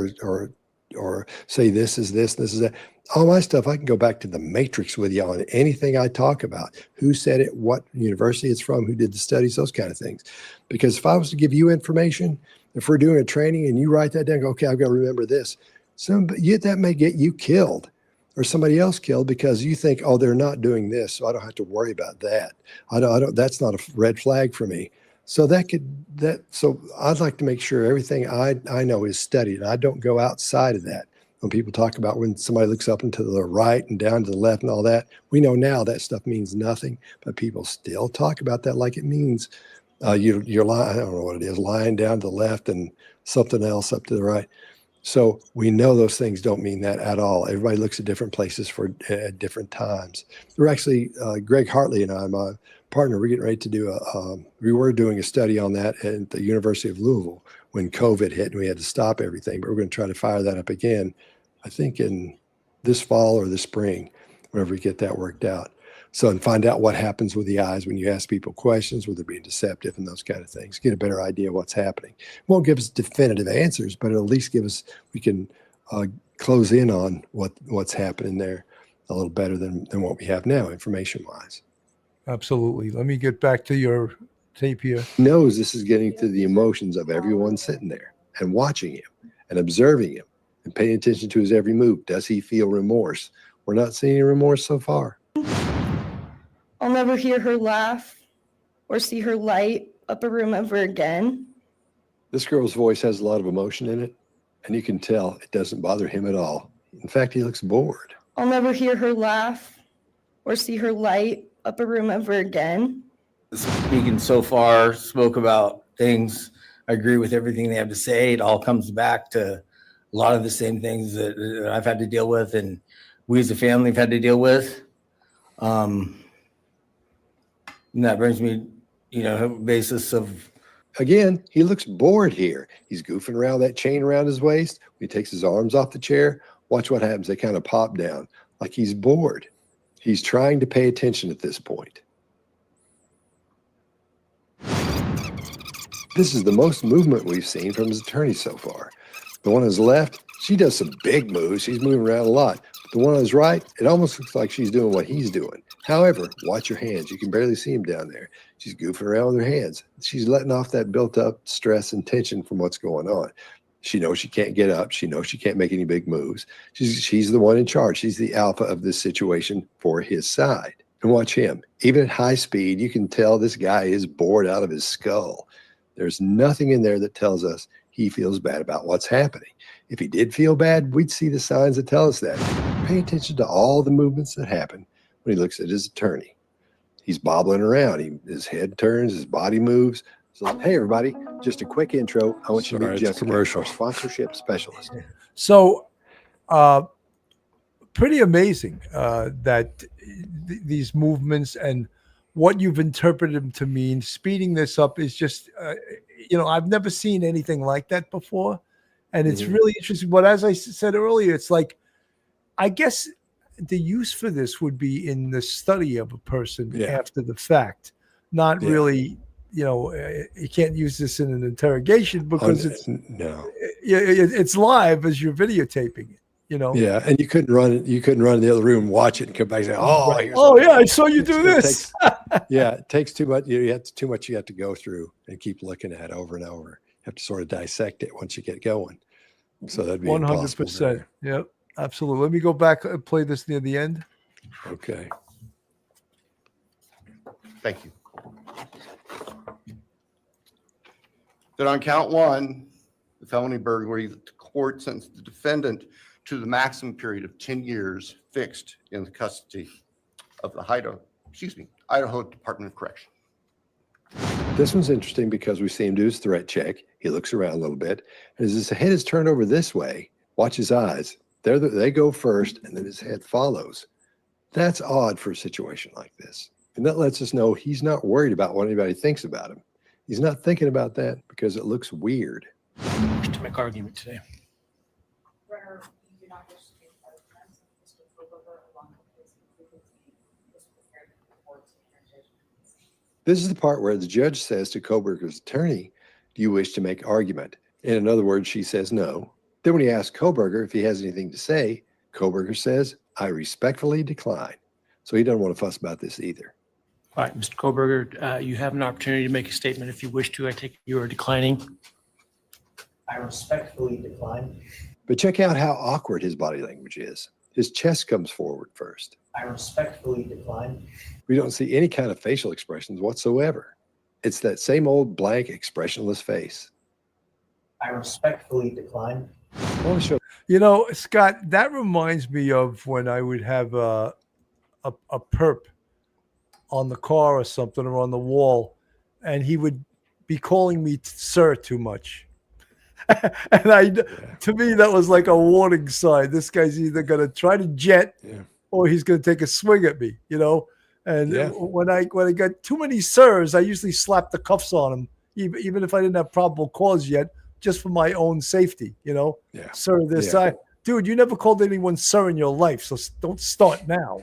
or say this is this, this is that, all my stuff, I can go back to the matrix with you on anything I talk about. Who said it, what university it's from, who did the studies, those kind of things. Because if I was to give you information, if we're doing a training and you write that down, go, okay, I've got to remember this. That may get you killed or somebody else killed because you think, oh, they're not doing this, so I don't have to worry about that. I don't. That's not a red flag for me. So So I'd like to make sure everything I know is studied. I don't go outside of that. When people talk about when somebody looks up and to the right and down to the left and all that, we know now that stuff means nothing, but people still talk about that like it means you're lying. I don't know what it is, lying down to the left and something else up to the right. So we know those things don't mean that at all. Everybody looks at different places for different times. We're actually, Greg Hartley and I, my partner, we're getting ready to do we were doing a study on that at the University of Louisville when COVID hit and we had to stop everything, but we're going to try to fire that up again, I think in this fall or this spring, whenever we get that worked out. So, and find out what happens with the eyes when you ask people questions, whether they're being deceptive and those kind of things. Get a better idea of what's happening. Won't give us definitive answers, but it'll at least give us, we can close in on what's happening there a little better than what we have now, information-wise. Absolutely. Let me get back to your tape here. He knows this is getting to the emotions of everyone sitting there and watching him and observing him and paying attention to his every move. Does he feel remorse? We're not seeing any remorse so far. I'll never hear her laugh or see her light up a room ever again. This girl's voice has a lot of emotion in it, and you can tell it doesn't bother him at all. In fact, he looks bored. I'll never hear her laugh or see her light up a room ever again. Speaking so far, spoke about things. I agree with everything they have to say. It all comes back to a lot of the same things that I've had to deal with and we as a family have had to deal with. And that brings me, basis of. Again, he looks bored here. He's goofing around that chain around his waist. He takes his arms off the chair. Watch what happens. They kind of pop down like he's bored. He's trying to pay attention at this point. This is the most movement we've seen from his attorney so far. The one on his left, she does some big moves. She's moving around a lot. But the one on his right, it almost looks like she's doing what he's doing. However, watch her hands. You can barely see him down there. She's goofing around with her hands. She's letting off that built-up stress and tension from what's going on. She knows she can't get up. She knows she can't make any big moves. She's the one in charge. She's the alpha of this situation for his side. And watch him. Even at high speed, you can tell this guy is bored out of his skull. There's nothing in there that tells us he feels bad about what's happening. If he did feel bad, we'd see the signs that tell us that. Pay attention to all the movements that happen when he looks at his attorney. He's bobbling around. His head turns, his body moves. So, hey, everybody, just a quick intro. I want you to meet Jessica, our sponsorship specialist. So, pretty amazing that these movements and what you've interpreted them to mean. Speeding this up is just, I've never seen anything like that before. And it's really interesting. But as I said earlier, it's like, I guess the use for this would be in the study of a person after the fact, not really, you can't use this in an interrogation because it's live as you're videotaping it. Yeah, and you couldn't run in the other room, watch it, and come back and say, I saw you do this. It takes too much. You have to go through and keep looking at over and over. You have to sort of dissect it once you get going. So that'd be 100%. Yep, absolutely. Let me go back and play this near the end. Okay. Thank you. That on count one, the felony burglary, the court sentenced the defendant to the maximum period of 10 years fixed in the custody of the Idaho Department of Correction. This one's interesting because we see him do his threat check. He looks around a little bit. And as his head is turned over this way, watch his eyes. They go first, and then his head follows. That's odd for a situation like this. And that lets us know he's not worried about what anybody thinks about him. He's not thinking about that because it looks weird. To make argument today. This is the part where the judge says to Kohberger's attorney, do you wish to make argument? And in other words, she says no. Then when he asks Kohberger if he has anything to say, Kohberger says, I respectfully decline. So he doesn't want to fuss about this either. All right, Mr. Kohberger, you have an opportunity to make a statement if you wish to. I take it you are declining. I respectfully decline. But check out how awkward his body language is. His chest comes forward first. I respectfully decline. We don't see any kind of facial expressions whatsoever. It's that same old blank, expressionless face. I respectfully decline. I want to show. Scott, that reminds me of when I would have a perp on the car or something or on the wall, and he would be calling me sir too much. And to me, that was like a warning sign. This guy's either going to try to jet or he's going to take a swing at me, And when I got too many sirs, I usually slap the cuffs on him, even if I didn't have probable cause yet, just for my own safety, Sir, this side. Dude, you never called anyone sir in your life, so don't start now,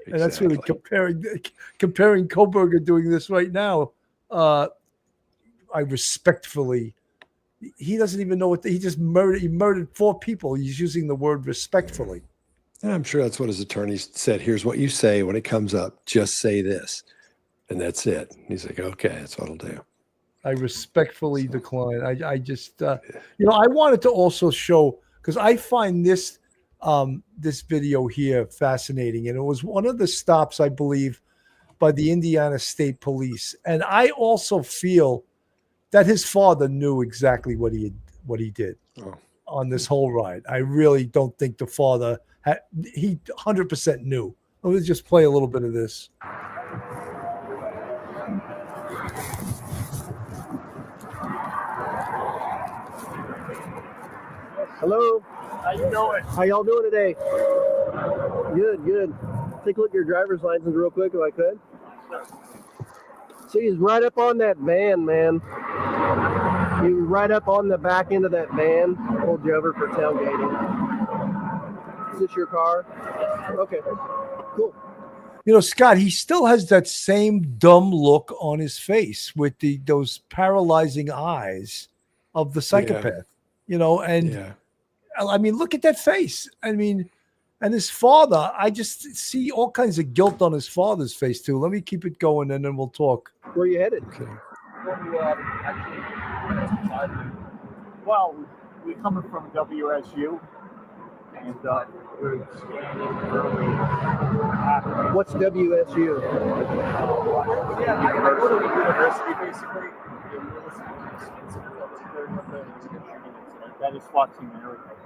And that's really comparing Kohberger doing this right now. I respectfully, he doesn't even know what he murdered 4 people. He's using the word respectfully. And I'm sure that's what his attorney said. Here's what you say when it comes up. Just say this. And that's it. He's like, okay, that's what I'll do. I respectfully decline. I just, I wanted to also show, because I find this video here fascinating. And it was one of the stops, I believe, by the Indiana State Police. And I also feel that his father knew exactly what he did on this whole ride. I really don't think the father he 100% knew. Let me just play a little bit of this. Hello. How you doing? How y'all doing today? Good, good. Take a look at your driver's license real quick if I could. See, he's right up on that van, man. He was right up on the back end of that van. Pulled you over for tailgating. Is this your car? Okay, cool. Scott, he still has that same dumb look on his face with those paralyzing eyes of the psychopath. I mean, look at that face. I mean, and his father, I just see all kinds of guilt on his father's face too. Let me keep it going and then we'll talk. Where are you headed? Okay. Well, we're coming from WSU, and we're What's WSU? Yeah, I go to the university basically. That is watching everything.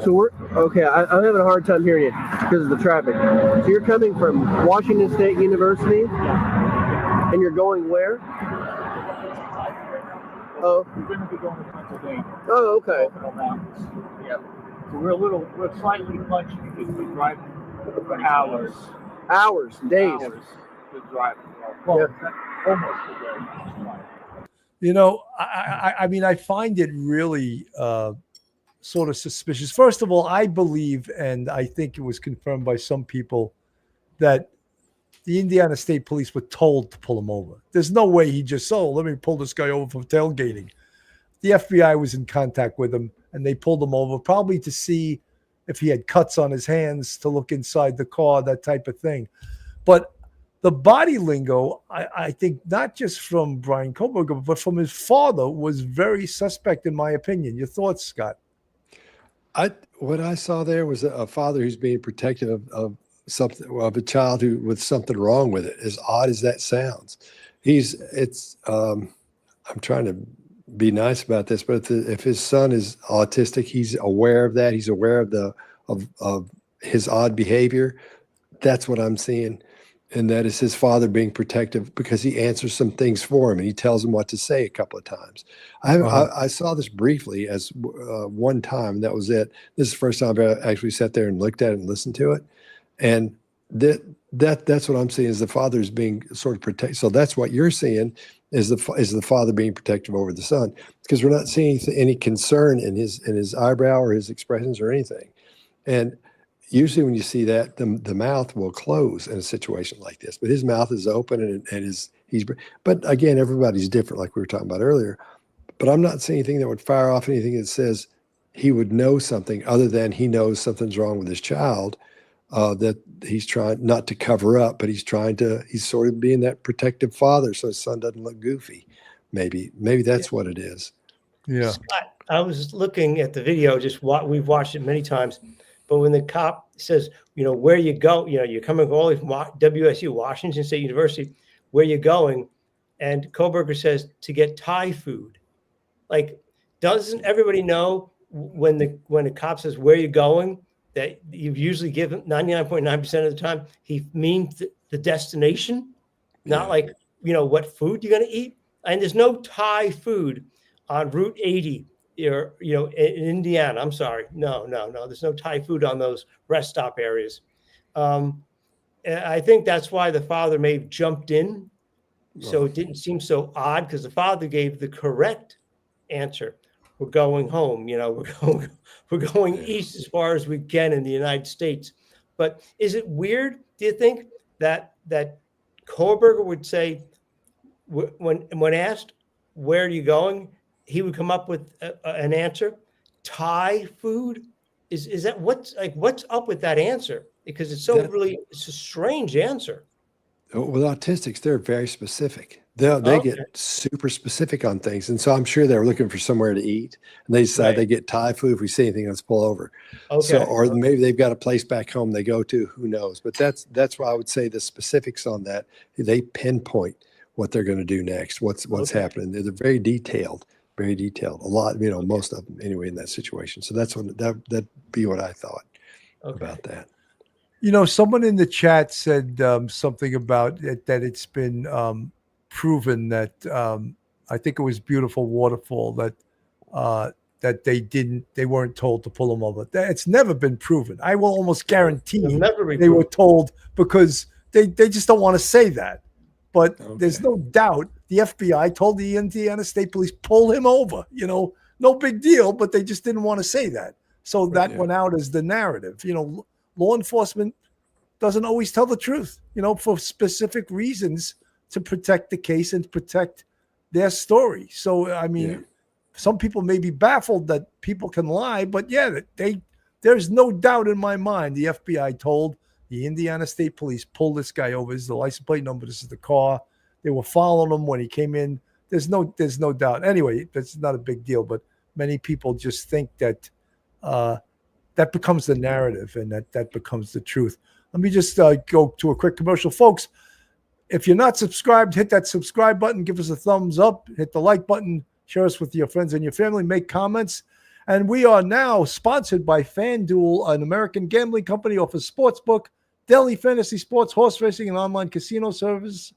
So we're okay. I'm having a hard time hearing you because of the traffic. So you're coming from Washington State University, and you're going where? Oh, We're going to be going to Pennsylvania. oh, okay. Yeah. So we're slightly punched because we're driving for hours. Hours, days. Hours to drive. Well, almost a day. I mean, I find it really sort of suspicious. First of all, I believe, and I think it was confirmed by some people, that the Indiana State Police were told to pull him over. There's no way he just, let me pull this guy over for tailgating. The FBI was in contact with him, and they pulled him over probably to see if he had cuts on his hands, to look inside the car, that type of thing. But the body lingo, I think, not just from Bryan Kohberger, but from his father, was very suspect, in my opinion. Your thoughts, Scott? What I saw there was a father who's being protective of a child with something wrong with it. As odd as that sounds, I'm trying to be nice about this, but if his son is autistic, he's aware of that. He's aware of his odd behavior. That's what I'm seeing. And that is his father being protective because he answers some things for him and he tells him what to say a couple of times. I saw this briefly as one time, and that was it. This is the first time I actually sat there and looked at it and listened to it. And that's what I'm seeing, is the father is being sort of protected. So that's what you're seeing is the father being protective over the son, because we're not seeing any concern in his eyebrow or his expressions or anything. And usually when you see that, the mouth will close in a situation like this, but his mouth is open but again, everybody's different, like we were talking about earlier. But I'm not seeing anything that would fire off anything that says he would know something other than he knows something's wrong with his child, that he's trying not to cover up, but he's sort of being that protective father so his son doesn't look goofy. Maybe that's what it is. Yeah. Scott, I was looking at the video, we've watched it many times. But when the cop says, where you go, you're coming all the way from WSU, Washington State University, where you going? And Kohberger says, to get Thai food. Like, doesn't everybody know when the cop says, where you going, that you've usually given 99.9% of the time, he means the destination, not like, what food you're going to eat. And there's no Thai food on Route 80. In Indiana, I'm sorry. No. There's no Thai food on those rest stop areas. I think that's why the father may have jumped in. So it didn't seem so odd, because the father gave the correct answer. We're going home. We're going east as far as we can in the United States. But is it weird, do you think, that Kohberger would say, when asked, where are you going? He would come up with an answer, Thai food? Is that what's up with that answer? Because it's it's a strange answer. With autistics, they're very specific. They get super specific on things. And so I'm sure they're looking for somewhere to eat. And they decide they get Thai food. If we see anything, let's pull over. So, or maybe they've got a place back home they go to, who knows? But that's why I would say the specifics on that, they pinpoint what they're going to do next, what's happening. They're very detailed. A lot, most of them anyway in that situation. So that's what that'd be what I thought about that. Someone in the chat said something about it, that it's been proven that I think it was Beautiful Waterfall that they weren't told to pull them over. It's never been proven. I will almost guarantee they were told, because they just don't want to say that. But there's no doubt the FBI told the Indiana State Police, pull him over. No big deal, but they just didn't want to say that. So that went out as the narrative. Law enforcement doesn't always tell the truth, for specific reasons, to protect the case and protect their story. So, I mean, some people may be baffled that people can lie, but there's no doubt in my mind the FBI told the Indiana State Police, pull this guy over. This is the license plate number. This is the car. They were following him when he came in. There's no doubt. Anyway, that's not a big deal, but many people just think that that becomes the narrative, and that becomes the truth. Let me just go to a quick commercial. Folks, if you're not subscribed, hit that subscribe button, give us a thumbs up, hit the like button, share us with your friends and your family, make comments. And we are now sponsored by FanDuel, an American gambling company, offers sportsbook, daily fantasy sports, horse racing, and online casino services.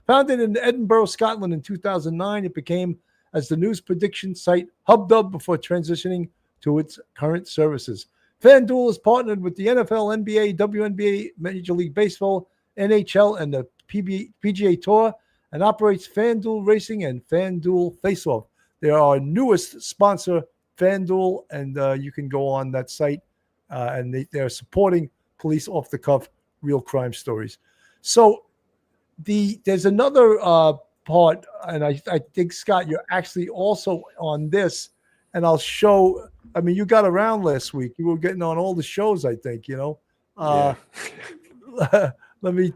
Founded in Edinburgh, Scotland in 2009, it became as the news prediction site HubDub before transitioning to its current services. FanDuel is partnered with the NFL, NBA, WNBA, Major League Baseball, NHL, and the PGA Tour, and operates FanDuel Racing and FanDuel Faceoff. They are our newest sponsor, FanDuel, and you can go on that site, and they're supporting police off-the-cuff real crime stories. So there's another part, and I think, Scott, you're actually also on this, and I'll show. I mean, you got around last week. You were getting on all the shows, I think,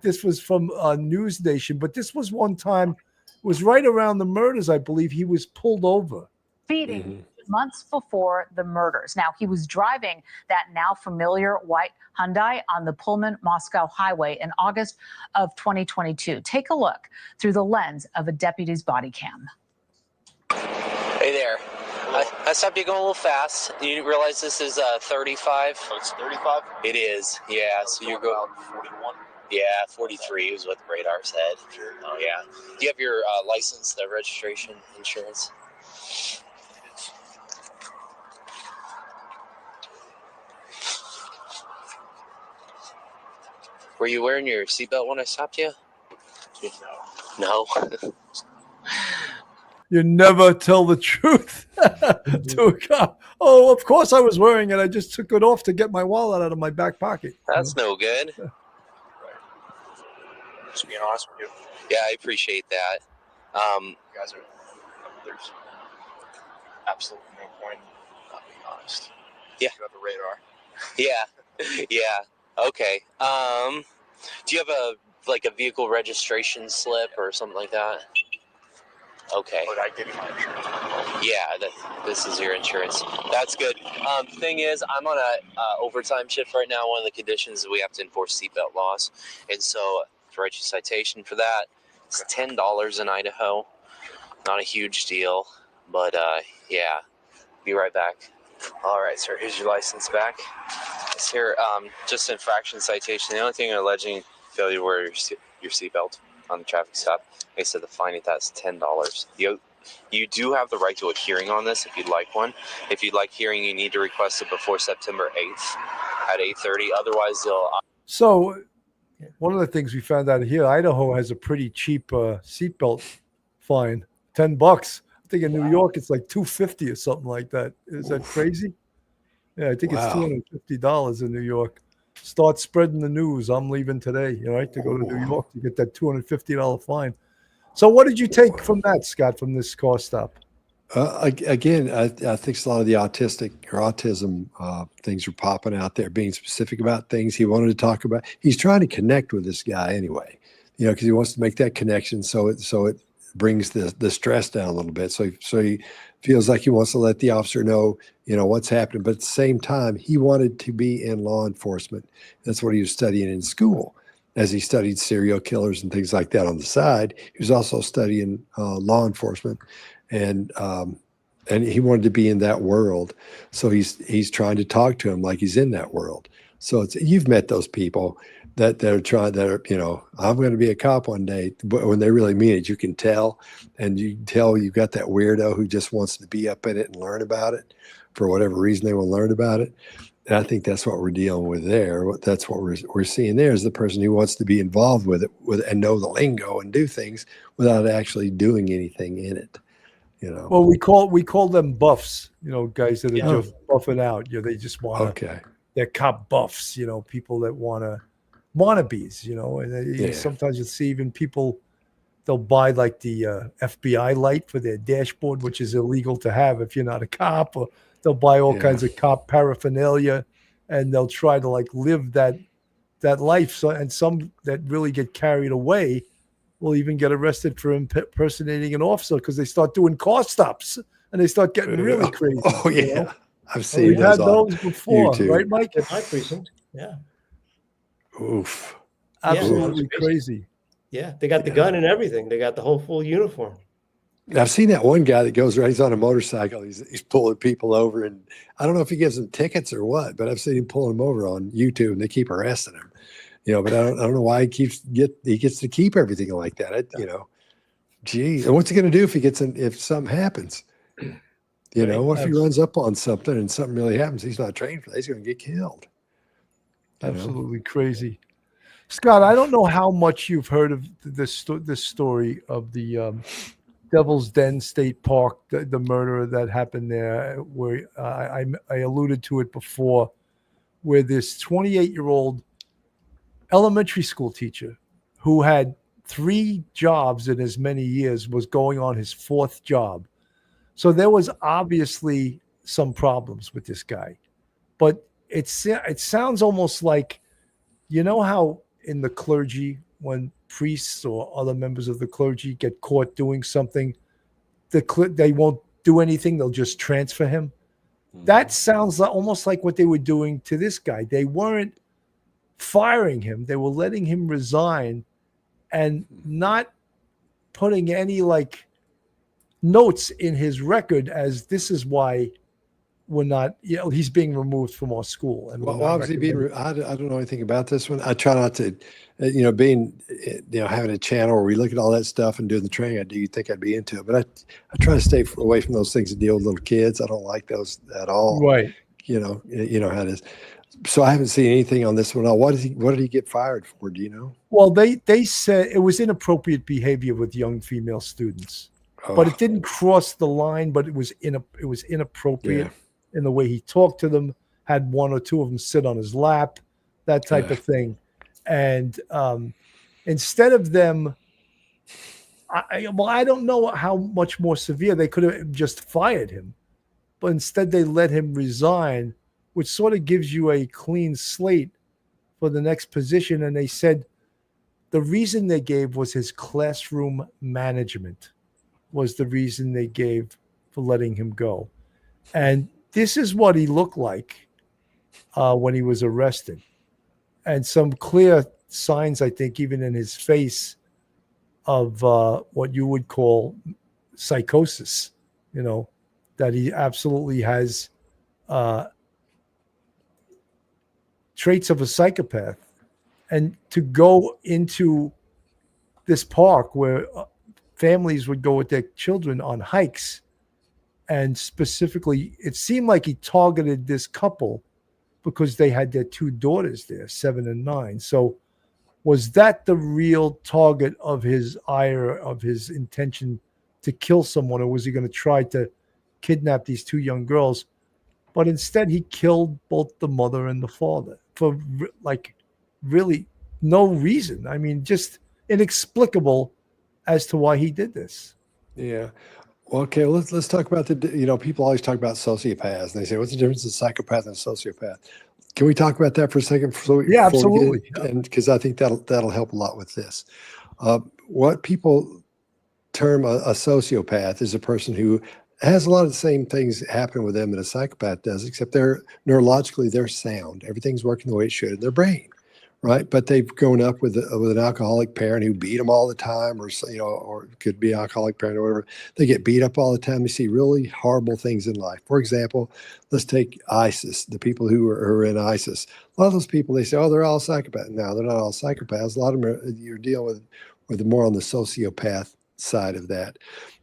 this was from News Nation, but this was one time, it was right around the murders, I believe. He was pulled over. Speeding months before the murders. Now, he was driving that now familiar white Hyundai on the Pullman-Moscow highway in August of 2022. Take a look through the lens of a deputy's body cam. Hey there. I stopped you going a little fast. You didn't realize this is 35? Oh, it's 35? It is, yeah. So you're going 41? Yeah, 43 is what the radar said. Sure. Oh, yeah. Do you have your license, the registration, insurance? Were you wearing your seatbelt when I stopped you? No. You never tell the truth to a cop. Oh, of course I was wearing it. I just took it off to get my wallet out of my back pocket. That's no good. Right. Just being honest with you. Yeah, I appreciate that. You guys there's absolutely no point in not being honest. Yeah. You have a radar. Yeah. Okay. Do you have a vehicle registration slip or something like that? Okay. But I give you my insurance. Yeah, this is your insurance. That's good. Thing is, I'm on a overtime shift right now. One of the conditions is we have to enforce seatbelt laws, and so to write you a citation for that, it's $10 in Idaho. Not a huge deal, but yeah. Be right back. All right, sir. Here's your license back. It's here. Just infraction citation. The only thing you're alleging failure to wear your seatbelt on the traffic stop. They said the fine at that's $10. You do have the right to a hearing on this if you'd like one. If you'd like hearing, you need to request it before September 8th at 8:30. Otherwise, they'll. So, one of the things we found out here, Idaho has a pretty cheap seatbelt fine, $10. I think in New York it's like $250 or something like that. Is that crazy? Yeah, I think it's $250 in New York. start spreading the news. I'm leaving today, right, to go to New York to get that $250 fine. So what did you take from that, Scott, from this car stop? Again, I think a lot of the autism things are popping out there, being specific about things he wanted to talk about. He's trying to connect with this guy anyway, because he wants to make that connection. So it brings the stress down a little bit. So he feels like he wants to let the officer know, what's happening. But at the same time, he wanted to be in law enforcement. That's what he was studying in school. As he studied serial killers and things like that on the side, he was also studying law enforcement. And he wanted to be in that world, so he's trying to talk to him like he's in that world. So you've met those people that are I'm going to be a cop one day, but when they really mean it, you can tell, and you can tell you've got that weirdo who just wants to be up in it and learn about it for whatever reason they will learn about it. And I think that's what we're dealing with there. That's what we're seeing there is the person who wants to be involved with it and know the lingo and do things without actually doing anything in it. Well, we call them buffs, guys that are just buffing out. They just want to. They're cop buffs, people that want to wannabes, and sometimes you see even people, they'll buy like the FBI light for their dashboard, which is illegal to have if you're not a cop, or they'll buy all kinds of cop paraphernalia, and they'll try to like live that life. So, and some that really get carried away will even get arrested for impersonating an officer because they start doing car stops and they start getting really crazy. Oh yeah, I've seen we've had those before, YouTube. right, Mike? At my precinct, yeah. Oof. Absolutely crazy. Yeah, they got the gun and everything. They got the whole full uniform. I've seen that one guy that goes around. He's on a motorcycle. He's pulling people over, and I don't know if he gives them tickets or what, but I've seen him pulling them over on YouTube, and they keep arresting him. But I don't know why he gets to keep everything like that. Geez, and what's he going to do if something happens? What if he runs up on something and something really happens? He's not trained for that. He's going to get killed. Absolutely crazy. Scott, I don't know how much you've heard of this story of the Devil's Den State Park, the murder that happened there, where I alluded to it before, where this 28-year-old elementary school teacher who had 3 jobs in as many years was going on his 4th job. So there was obviously some problems with this guy. But it sounds almost like, how in the clergy, when priests or other members of the clergy get caught doing something, they won't do anything. They'll just transfer him. That sounds almost like what they were doing to this guy. They weren't firing him. They were letting him resign and not putting any notes in his record as this is why we're not, he's being removed from our school. And well, obviously I don't know anything about this one. I try not to, being, having a channel where we look at all that stuff and doing the training, you'd think I'd be into it, but I try to stay away from those things that deal with little kids. I don't like those at all. Right. You know how it is. So I haven't seen anything on this one. What did he get fired for? Do you know? Well, they said it was inappropriate behavior with young female students, but it didn't cross the line. But it was inappropriate in the way he talked to them. Had 1 or 2 of them sit on his lap, that type of thing. And instead of them, I don't know how much more severe they could have just fired him, but instead they let him resign, which sort of gives you a clean slate for the next position. And they said the reason they gave was his classroom management was the reason they gave for letting him go. And this is what he looked like when he was arrested. And some clear signs, I think, even in his face of what you would call psychosis, that he absolutely has traits of a psychopath. And to go into this park where families would go with their children on hikes, and specifically, it seemed like he targeted this couple because they had their 2 daughters there, 7 and 9. So was that the real target of his ire, of his intention to kill someone, or was he going to try to kidnap these 2 young girls? but instead he killed both the mother and the father for like really no reason. I mean, just inexplicable as to why he did this. Yeah. Well, okay, let's talk about people always talk about sociopaths, and they say, what's the difference in psychopath and sociopath? Can we talk about that for a second? Yeah, absolutely. And because I think that'll help a lot with this. What people term a sociopath is a person who has a lot of the same things happen with them that a psychopath does, except they're neurologically, they're sound. Everything's working the way it should in their brain. Right, but they've grown up with an alcoholic parent who beat them all the time, or could be an alcoholic parent or whatever. They get beat up all the time. They see really horrible things in life. For example, let's take ISIS. The people who are in ISIS. A lot of those people, they say, "Oh, they're all psychopaths." No, they're not all psychopaths. A lot of them you're dealing with more on the sociopath side of that,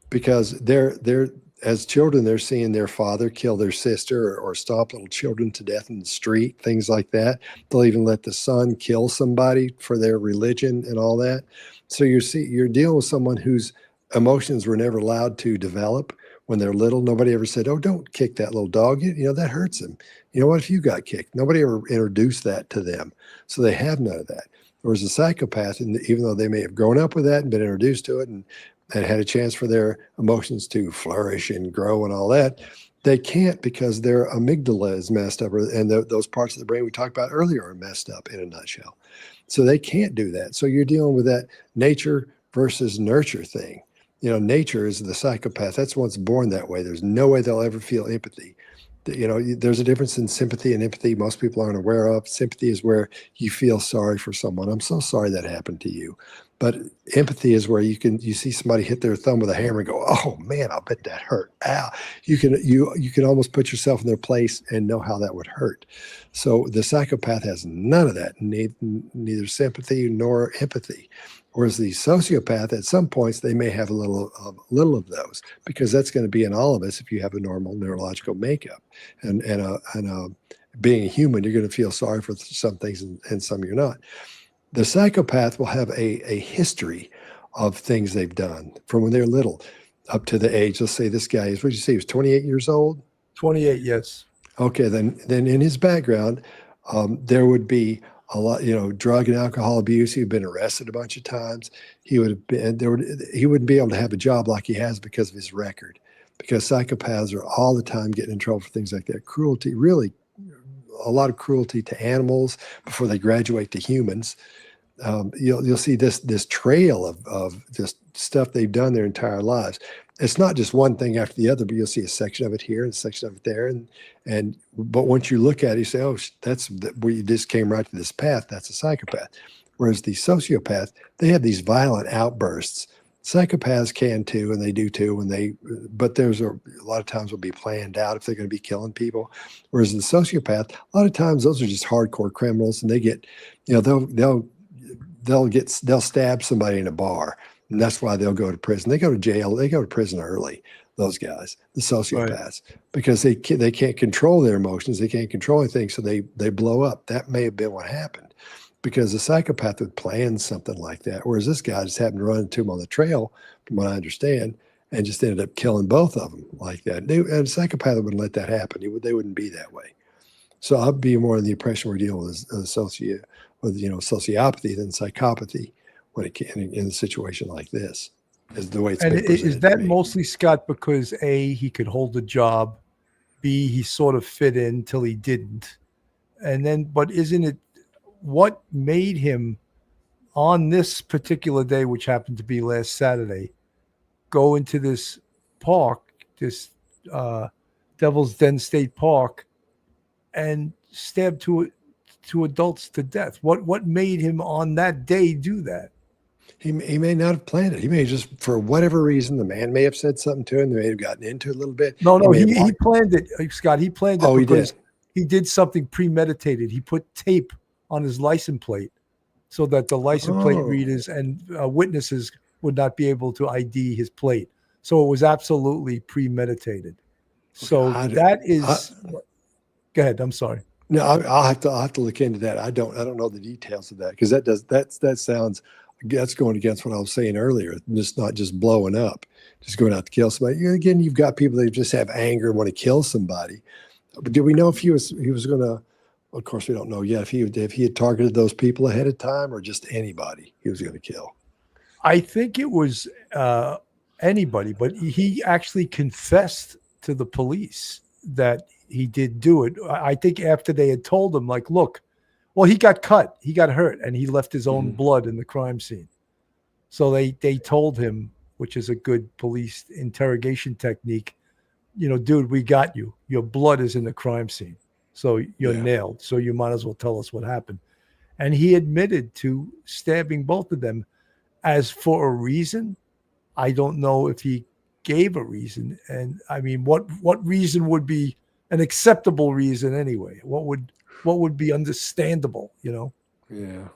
because they're as children, they're seeing their father kill their sister or stomp little children to death in the street, things like that. They'll even let the son kill somebody for their religion and all that. So you're dealing with someone whose emotions were never allowed to develop when they're little. Nobody ever said, "Oh, don't kick that little dog. That hurts him." You know, what if you got kicked? Nobody ever introduced that to them. So they have none of that. Whereas a psychopath, and even though they may have grown up with that and been introduced to it and had a chance for their emotions to flourish and grow and all that, they can't, because their amygdala is messed up, and those parts of the brain we talked about earlier are messed up in a nutshell. So they can't do that. So you're dealing with that nature versus nurture thing. Nature is the psychopath. That's one's born that way. There's no way they'll ever feel empathy. There's a difference in sympathy and empathy most people aren't aware of. Sympathy is where you feel sorry for someone. I'm so sorry that happened to you. But empathy is where you see somebody hit their thumb with a hammer and go, "Oh man, I'll bet that hurt." Ow. You can almost put yourself in their place and know how that would hurt. So the psychopath has none of that, neither sympathy nor empathy. Whereas the sociopath, at some points, they may have a little of those, because that's going to be in all of us if you have a normal neurological makeup. And being a human, you're going to feel sorry for some things and some you're not. The psychopath will have a history of things they've done from when they're little up to the age. Let's say this guy is, what did you say, he was 28 years old? 28, yes. Okay, then in his background, there would be a lot, drug and alcohol abuse. He'd been arrested a bunch of times. He wouldn't be able to have a job like he has because of his record, because psychopaths are all the time getting in trouble for things like that. Cruelty, really a lot of cruelty to animals before they graduate to humans. You'll see this trail of just stuff they've done their entire lives. It's not just one thing after the other, but you'll see a section of it here and a section of it there. But once you look at it, you say, "Oh, that's where you just came right to this path. That's a psychopath." Whereas the sociopath, they have these violent outbursts. Psychopaths can too, and they do too. But there's a lot of times will be planned out if they're going to be killing people. Whereas the sociopath, a lot of times those are just hardcore criminals, and they get, they'll stab somebody in a bar, and that's why they'll go to prison. They go to jail. They go to prison early. Those guys, the sociopaths, because they can't control their emotions. They can't control anything, so they blow up. That may have been what happened, because a psychopath would plan something like that, whereas this guy just happened to run into him on the trail, from what I understand, and just ended up killing both of them like that. And a psychopath wouldn't let that happen. They wouldn't be that way. So I'd be more in the impression we're dealing with sociopathy than psychopathy when it can in a situation like this. Is the way it's been presented is that to me. mostly, Scott, because A, he could hold a job, B, he sort of fit in till he didn't, and then, but isn't it what made him on this particular day, which happened to be last Saturday, go into this park, this Devil's Den State Park, and stab two adults to death? What made him on that day do that? He may not have planned it. He may have just, for whatever reason, the man may have said something to him. They may have gotten into it a little bit. No, he planned it, Scott. He planned it because he did something premeditated. He put tape on his license plate so that the license plate readers and witnesses would not be able to ID his plate. So it was absolutely premeditated. So that is. Go ahead. I'm sorry. No, I'll have to look into that. I don't know the details of that, because that's going against what I was saying earlier. Just not just blowing up, just going out to kill somebody. Again, you've got people that just have anger and want to kill somebody. But do we know if he was going to? Of course, we don't know yet if he had targeted those people ahead of time or just anybody he was going to kill. I think it was anybody, but he actually confessed to the police that he did do it. I think after they had told him, like, look, well, he got cut, he got hurt, and he left his own blood in the crime scene. So they told him, which is a good police interrogation technique, dude, we got you. Your blood is in the crime scene. So you're nailed. So you might as well tell us what happened. And he admitted to stabbing both of them. As for a reason, I don't know if he gave a reason. And I mean, what reason would be an acceptable reason anyway? What would be understandable, Yeah.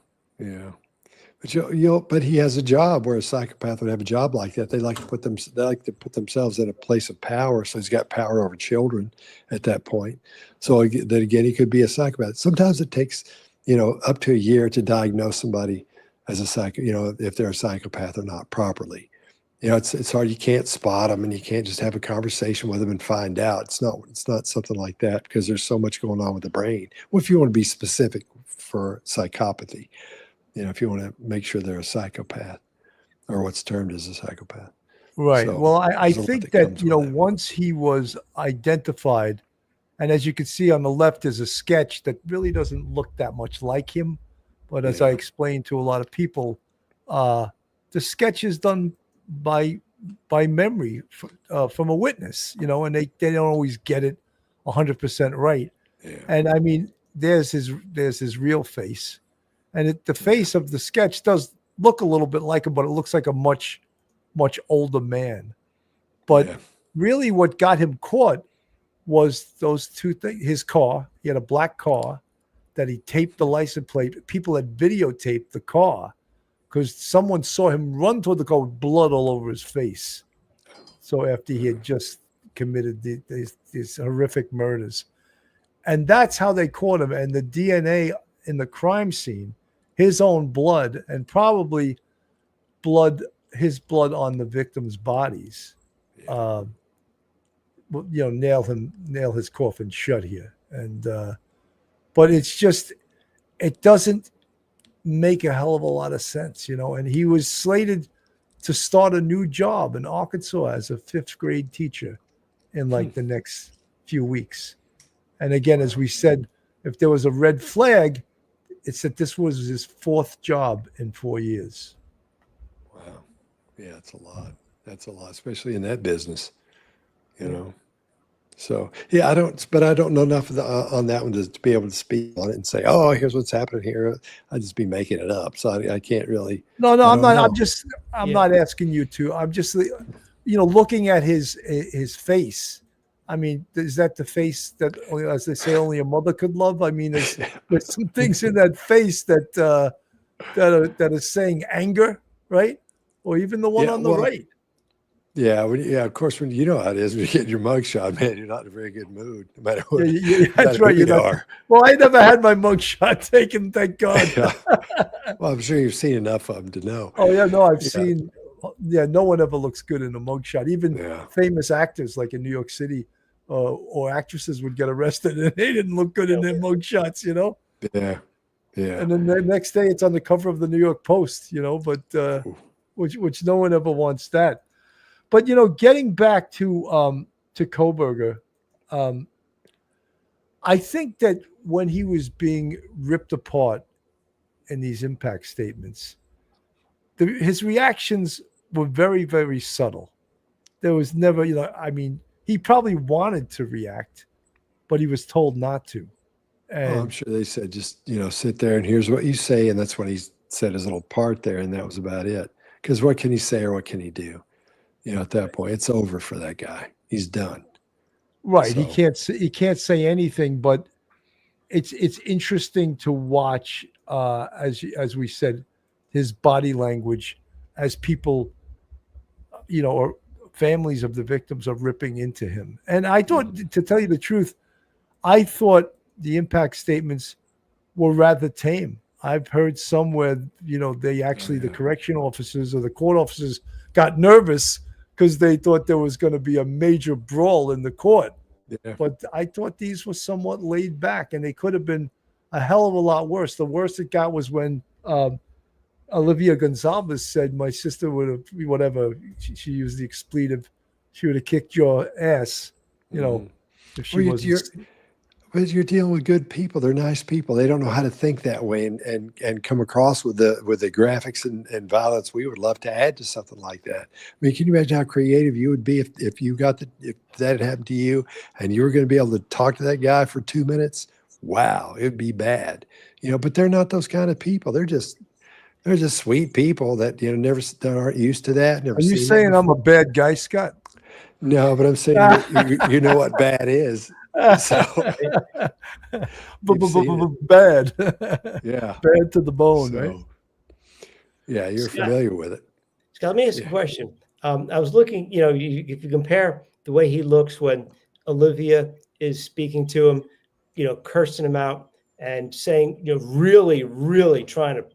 But he has a job where a psychopath would have a job like that. They like to put themselves in a place of power. So he's got power over children at that point. So that again, he could be a psychopath. Sometimes it takes, up to a year to diagnose somebody as a if they're a psychopath or not properly. It's hard. You can't spot them, and you can't just have a conversation with them and find out. It's not something like that because there's so much going on with the brain. Well, if you want to be specific for psychopathy, if you want to make sure they're a psychopath or what's termed as a psychopath. Right. So, well, I there's a lot think that that, comes with that. once he was identified, and as you can see on the left is a sketch that really doesn't look that much like him. But as I explained to a lot of people, the sketch is done by memory from a witness, and they don't always get it 100% right. Yeah. And I mean, there's his real face. And the face of the sketch does look a little bit like him, but it looks like a much, much older man. But really what got him caught was those two things. His car, he had a black car that he taped the license plate. People had videotaped the car because someone saw him run toward the car with blood all over his face. So after he had just committed these horrific murders. And that's how they caught him. And the DNA in the crime scene, his own blood, and probably his blood on the victims' bodies, nail his coffin shut here. And but it doesn't make a hell of a lot of sense, And he was slated to start a new job in Arkansas as a 5th grade teacher in like the next few weeks. And again, as we said, if there was a red flag, it's that this was his 4th job in 4 years. Wow. Yeah, it's a lot. That's a lot, especially in that business, So, I don't know enough on that one to be able to speak on it and say, oh, here's what's happening here. I'd just be making it up. So I can't really. No, I'm not. I'm not asking you to. I'm just, looking at his face. I mean, is that the face that, as they say, only a mother could love? I mean, there's some things in that face that are saying anger, right? Or even the one on the right. Yeah, of course, when you know how it is, when you get your mugshot, man, you're not in a very good mood, no matter what. That's right. You are. Well, I never had my mugshot taken, thank God. Well, I'm sure you've seen enough of them to know. Oh yeah, no, I've seen. Yeah, no one ever looks good in a mugshot. Even famous actors, like in New York City, or actresses would get arrested, and they didn't look good in their mugshots, Yeah. And then the next day, it's on the cover of the New York Post, But which no one ever wants that. But getting back to Kohberger, I think that when he was being ripped apart in these impact statements, his reactions were very, very subtle. There was never, he probably wanted to react, but he was told not to. And I'm sure they said, just, sit there and here's what you say. And that's when he said his little part there. And that was about it. Because what can he say or what can he do? At that point, it's over for that guy. He's done. Right. So. He can't say anything, but it's interesting to watch, as we said, his body language as people, or families of the victims are ripping into him. And I thought, to tell you the truth, I thought the impact statements were rather tame. I've heard somewhere, the correction officers or the court officers got nervous because they thought there was going to be a major brawl in the court. Yeah. But I thought these were somewhat laid back, and they could have been a hell of a lot worse. The worst it got was when Olivia Gonzalez said, "My sister would have, whatever." She used the expletive. She would have kicked your ass, you know, if she Well, wasn't. but you're dealing with good people. They're nice people. They don't know how to think that way and come across with the graphics and violence we would love to add to something like that. I mean, can you imagine how creative you would be if you got if that had happened to you and you were going to be able to talk to that guy for 2 minutes? Wow, it'd be bad. You know, but they're not those kind of people. They're just sweet people that, you know, that aren't used to that. Never Are you seen that saying I'm a before. bad guy, Scott? No, but I'm saying that you know what bad is. So you've seen it. Bad. Yeah. Bad to the bone, So, right? yeah, you're Scott, familiar with it. Scott, let me ask you a question. I was looking, you know, if you compare the way he looks when Olivia is speaking to him, you know, cursing him out and saying, you know, really, really trying to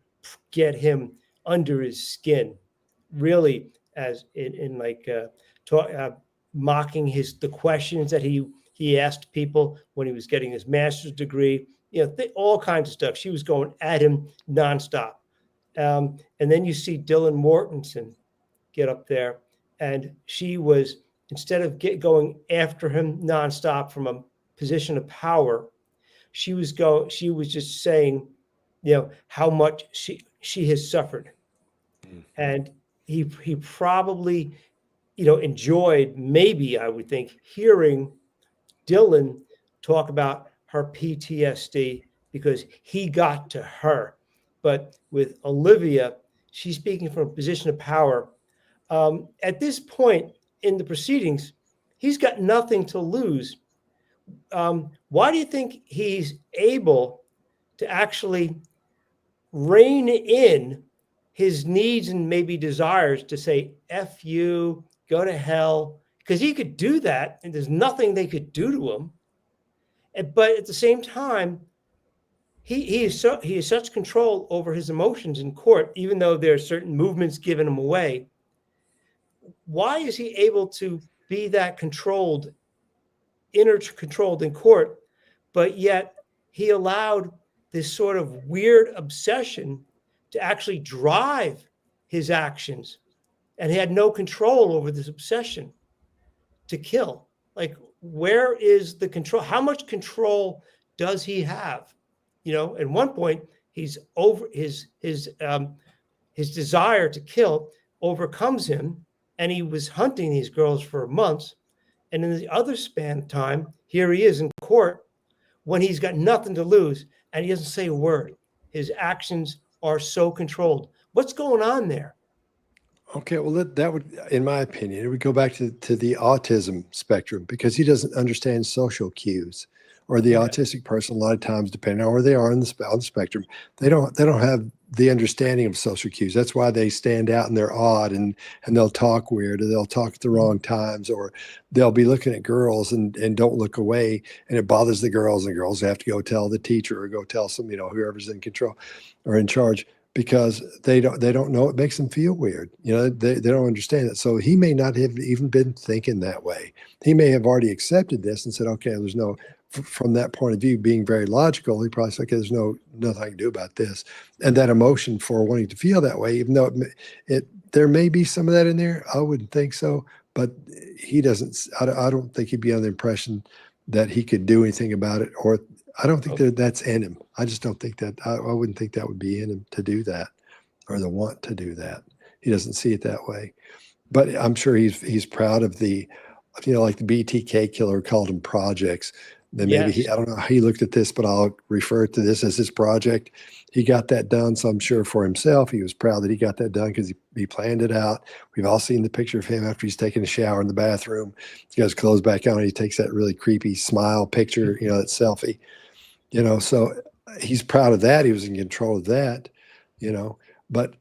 get him under his skin, really as in like mocking the questions that he asked people when he was getting his master's degree, you know, all kinds of stuff. She was going at him nonstop. And then you see Dylan Mortensen get up there, and she was, instead of going after him nonstop from a position of power, she was just saying, you know, how much she has suffered. And he probably, you know, enjoyed, maybe I would think, hearing Dylan talk about her PTSD because he got to her. But with Olivia, she's speaking from a position of power. At this point in the proceedings, he's got nothing to lose. Why do you think he's able to actually rein in his needs and maybe desires to say, F you, go to hell? Because he could do that, and there's nothing they could do to him. But at the same time, he has such control over his emotions in court, even though there are certain movements giving him away. Why is he able to be that controlled in court, but yet he allowed this sort of weird obsession to actually drive his actions, and he had no control over this obsession to kill? Like, where is the control? How much control does he have? You know, at one point, he's over his desire to kill overcomes him, and he was hunting these girls for months. And in the other span of time, here he is in court when he's got nothing to lose, and he doesn't say a word. His actions are so controlled. What's going on there? Okay, well, that would, in my opinion, it would go back to the autism spectrum, because he doesn't understand social cues. Or the autistic person, a lot of times, depending on where they are on the spectrum, they don't have the understanding of social cues. That's why they stand out and they're odd, and they'll talk weird, or they'll talk at the wrong times, or they'll be looking at girls and don't look away, and it bothers the girls, and girls have to go tell the teacher or go tell some, you know, whoever's in control or in charge, because they don't know, it makes them feel weird. You know, they don't understand it. So he may not have even been thinking that way. He may have already accepted this and said, okay, there's no, from that point of view, being very logical, he probably said, okay, there's nothing I can do about this. And that emotion for wanting to feel that way, even though there may be some of that in there, I wouldn't think so. But he doesn't, I don't think he'd be under the impression that he could do anything about it, or I don't think that's in him. I just don't think that, I wouldn't think that would be in him to do that, or the want to do that. He doesn't see it that way. But I'm sure he's proud of the, you know, like the BTK killer called them projects. Then maybe I don't know how he looked at this, but I'll refer to this as his project. He got that done. So I'm sure for himself, he was proud that he got that done, because he planned it out. We've all seen the picture of him after he's taking a shower in the bathroom. He got his clothes back on, and he takes that really creepy smile picture, you know, that selfie, you know, so he's proud of that. He was in control of that, you know, but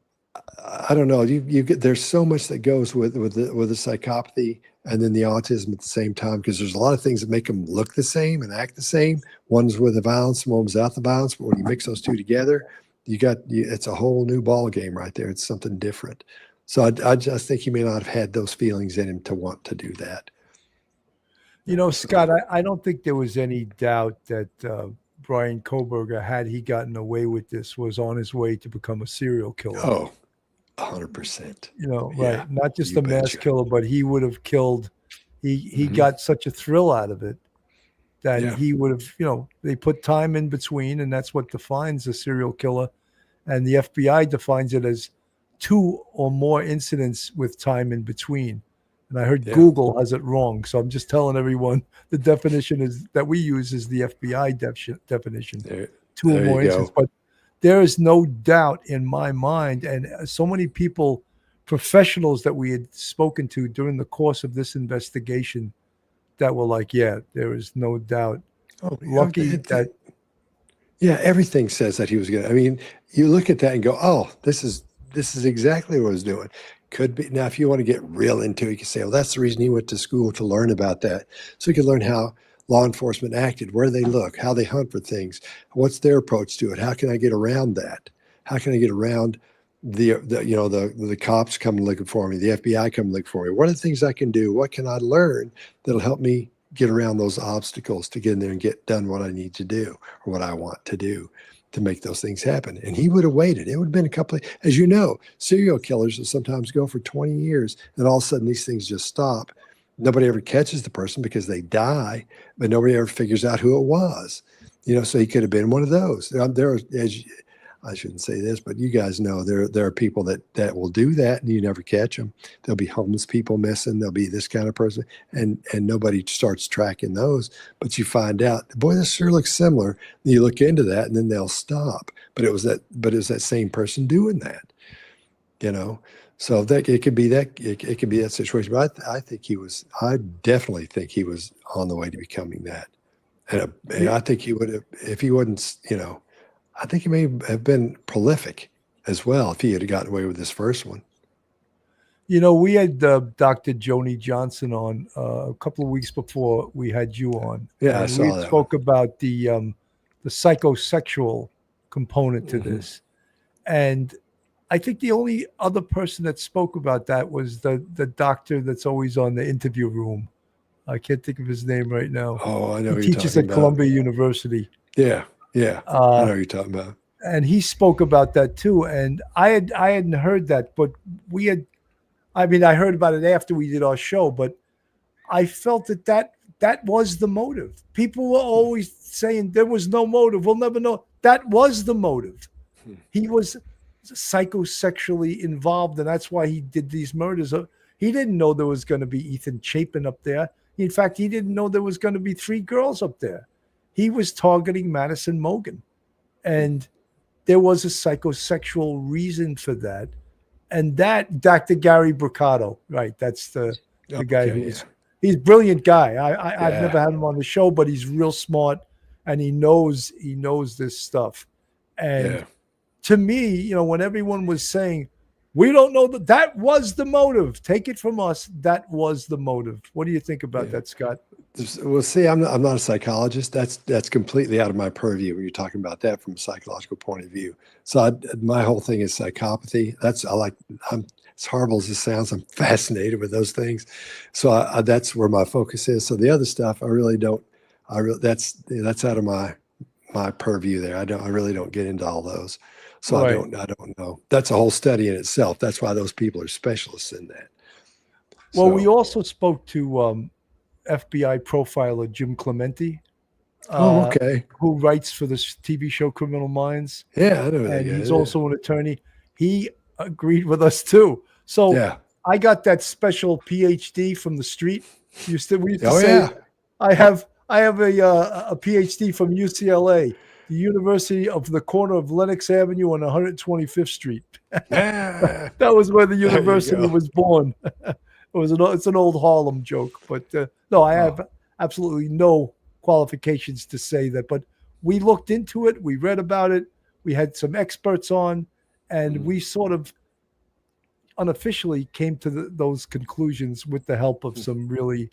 I don't know. You get, there's so much that goes with the psychopathy and then the autism at the same time, because there's a lot of things that make them look the same and act the same. One's with the violence, one without the violence. But when you mix those two together, it's a whole new ball game right there. It's something different. So I just think he may not have had those feelings in him to want to do that. Scott, I don't think there was any doubt that Bryan Kohberger, had he gotten away with this, was on his way to become a serial killer. Oh, 100%. Right. Not just you a mass betcha. killer, but he would have killed. He Mhm. got such a thrill out of it that Yeah. he would have, they put time in between, and that's what defines a serial killer. And the FBI defines it as 2 or more incidents with time in between. And I heard Yeah. Google has it wrong. So I'm just telling everyone the definition is that we use is the FBI definition, There 2 or there you more incidents. go. But there is no doubt in my mind, and so many people, professionals that we had spoken to during the course of this investigation, that were like, yeah, there is no doubt. Oh, Lucky that Yeah, everything says that he was going to. I mean, you look at that and go, "Oh, this is exactly what I was doing." Could be. Now, if you want to get real into it, you can say, "Well, that's the reason he went to school, to learn about that, so he could learn how law enforcement acted, where they look, how they hunt for things, what's their approach to it. How can I get around that? How can I get around the cops coming looking for me, the FBI coming looking for me? What are the things I can do? What can I learn that'll help me get around those obstacles to get in there and get done what I need to do or what I want to do to make those things happen?" And he would have waited. It would have been a couple of, as you know, serial killers will sometimes go for 20 years and all of a sudden these things just stop. Nobody ever catches the person because they die, but nobody ever figures out who it was. So he could have been one of those. I shouldn't say this, but you guys know there are people that will do that and you never catch them. There'll be homeless people missing. There'll be this kind of person, and nobody starts tracking those. But you find out, boy, this sure looks similar. And you look into that, and then they'll stop. But it was that same person doing that. So that it could be that it could be that situation. But I definitely think he was on the way to becoming that. And I think he would have, if he wasn't, I think he may have been prolific as well if he had gotten away with this first one. We had Dr. Joni Johnson on a couple of weeks before we had you on. Yeah, I And saw we that spoke about the psychosexual component to this. And I think the only other person that spoke about that was the doctor that's always on the interview room. I can't think of his name right now. Oh, I know who He you're teaches talking at about. Columbia University. Yeah. I know who you're talking about. And he spoke about that too. And I hadn't heard that, but I heard about it after we did our show, but I felt that was the motive. People were always saying there was no motive. We'll never know. That was the motive. He was psychosexually involved, and that's why he did these murders. He didn't know there was going to be Ethan Chapin up there. In fact, he didn't know there was going to be 3 girls up there. He was targeting Madison Mogen. And there was a psychosexual reason for that. And that Dr. Gary Bricado, right? That's the guy he's a brilliant guy. I've never had him on the show, but he's real smart and he knows this stuff. And to me, when everyone was saying, we don't know that was the motive. Take it from us. That was the motive. What do you think about that, Scott? Well, see, I'm not a psychologist. That's completely out of my purview when you're talking about that from a psychological point of view. So my whole thing is psychopathy. I'm as horrible as it sounds, I'm fascinated with those things. So that's where my focus is. So the other stuff, that's out of my purview there. I really don't get into all those. So Right. I don't know. That's a whole study in itself. That's why those people are specialists in that. Well, we also spoke to FBI profiler Jim Clementi. Okay. Who writes for this TV show Criminal Minds. Yeah, I know that And guy, he's yeah. also an attorney. He agreed with us too. So I got that special PhD from the street. We used to say, I have a PhD from UCLA, the University of the corner of Lenox Avenue and 125th Street. That was where the university was born. It's an old Harlem joke, but no, I have absolutely no qualifications to say that. But we looked into it, we read about it, we had some experts on, and we sort of unofficially came to those conclusions with the help of some really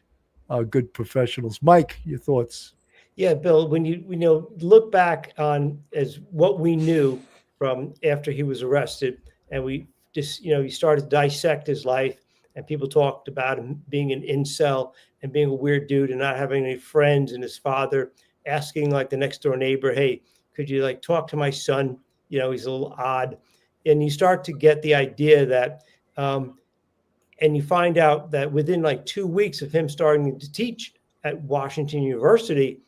good professionals. Mike, your thoughts? Yeah, Bill, when you look back on as what we knew from after he was arrested, and we just you started to dissect his life, And people talked about him being an incel and being a weird dude and not having any friends, and his father asking like the next door neighbor, hey, could you like talk to my son? You know, he's a little odd. And you start to get the idea that, and you find out that within like 2 weeks of him starting to teach at Washington University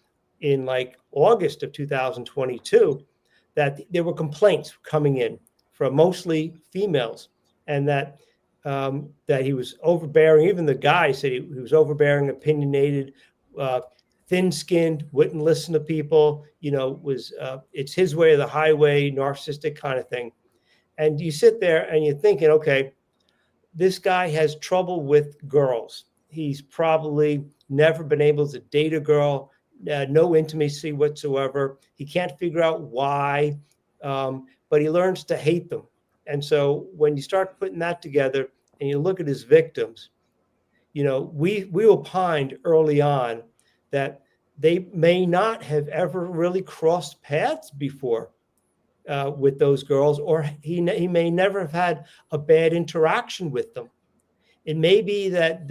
in like August of 2022, that there were complaints coming in from mostly females, and that that he was overbearing. Even the guy said he was overbearing, opinionated, thin-skinned, wouldn't listen to people, you know, was it's his way or the highway, narcissistic kind of thing. And you sit there and you're thinking, okay, this guy has trouble with girls. He's probably never been able to date a girl, no intimacy whatsoever. He can't figure out why, but he learns to hate them. And so when you start putting that together and you look at his victims, you know, we opined early on that they may not have ever really crossed paths before with those girls, or he may never have had a bad interaction with them. It may be that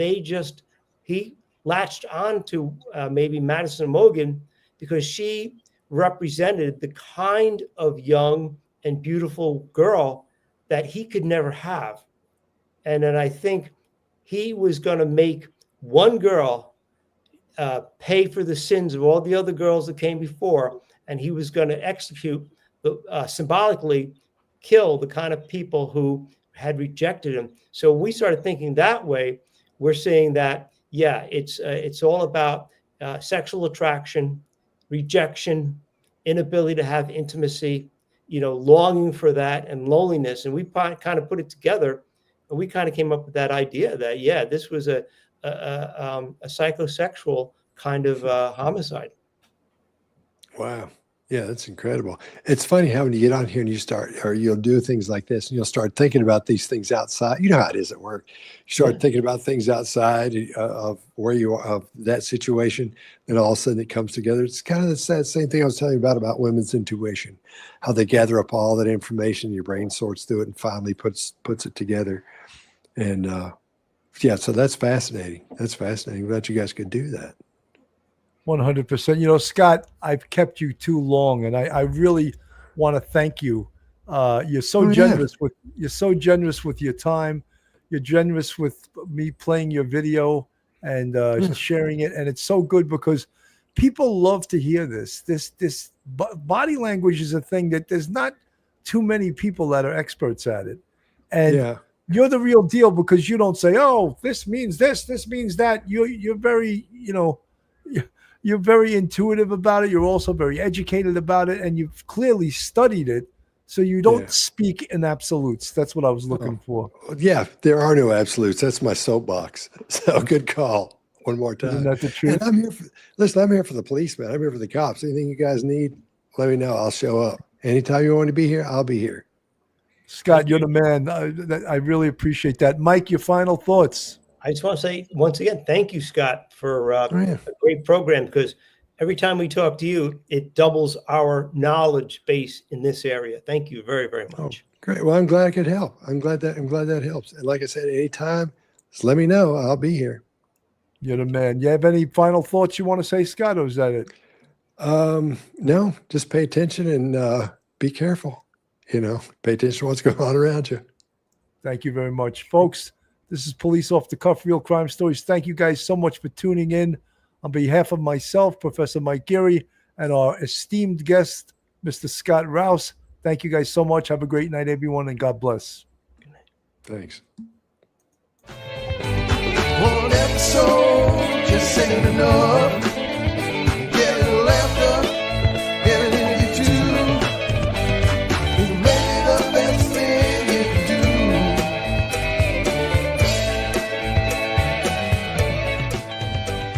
he latched on to maybe Madison Mogan because she represented the kind of young and beautiful girl that he could never have. And then I think he was going to make one girl pay for the sins of all the other girls that came before, and he was going to execute, symbolically kill the kind of people who had rejected him. So we started thinking that way. We're saying that, yeah, it's all about sexual attraction, rejection, inability to have intimacy, you know, longing for that, and loneliness. And we kind of put it together, and we kind of came up with that idea that, yeah, this was a psychosexual kind of homicide. Wow. Yeah, that's incredible. It's funny how when you get on here and you start, or you'll do things like this, and you'll start thinking about these things outside. You know how it is at work. You start thinking about things outside of where you are, of that situation, and all of a sudden it comes together. It's kind of the same thing I was telling you about women's intuition, how they gather up all that information, your brain sorts through it, and finally puts it together. And yeah, so that's fascinating. That's fascinating. Glad you guys could do that. 100%. You know, Scott, I've kept you too long, and I really want to thank you. You're so generous with your time. You're generous with me playing your video and sharing it, and it's so good because people love to hear this. This body language is a thing that there's not too many people that are experts at it, and you're the real deal because you don't say, "Oh, this means this means that." You're very, you know. You're very intuitive about it. You're also very educated about it, and you've clearly studied it. So you don't speak in absolutes. That's what I was looking for. Yeah, there are no absolutes. That's my soapbox. So good call. One more time. Isn't that the truth? And I'm here I'm here for the policeman. I'm here for the cops. Anything you guys need, let me know. I'll show up. Anytime you want to be here, I'll be here. Scott, you're the man. I really appreciate that. Mike, your final thoughts. I just want to say once again, thank you, Scott, for a great program, because every time we talk to you, it doubles our knowledge base in this area. Thank you very, very much. Oh, great. Well, I'm glad I could help. I'm glad that helps. And like I said, anytime, just let me know. I'll be here. You're the man. You have any final thoughts you want to say, Scott, or is that it? No, just pay attention and be careful. You know, pay attention to what's going on around you. Thank you very much, folks. This is Police Off the Cuff, Real Crime Stories. Thank you guys so much for tuning in. On behalf of myself, Professor Mike Geary, and our esteemed guest, Mr. Scott Rouse, thank you guys so much. Have a great night, everyone, and God bless. Good night. Thanks. One episode just ain't enough.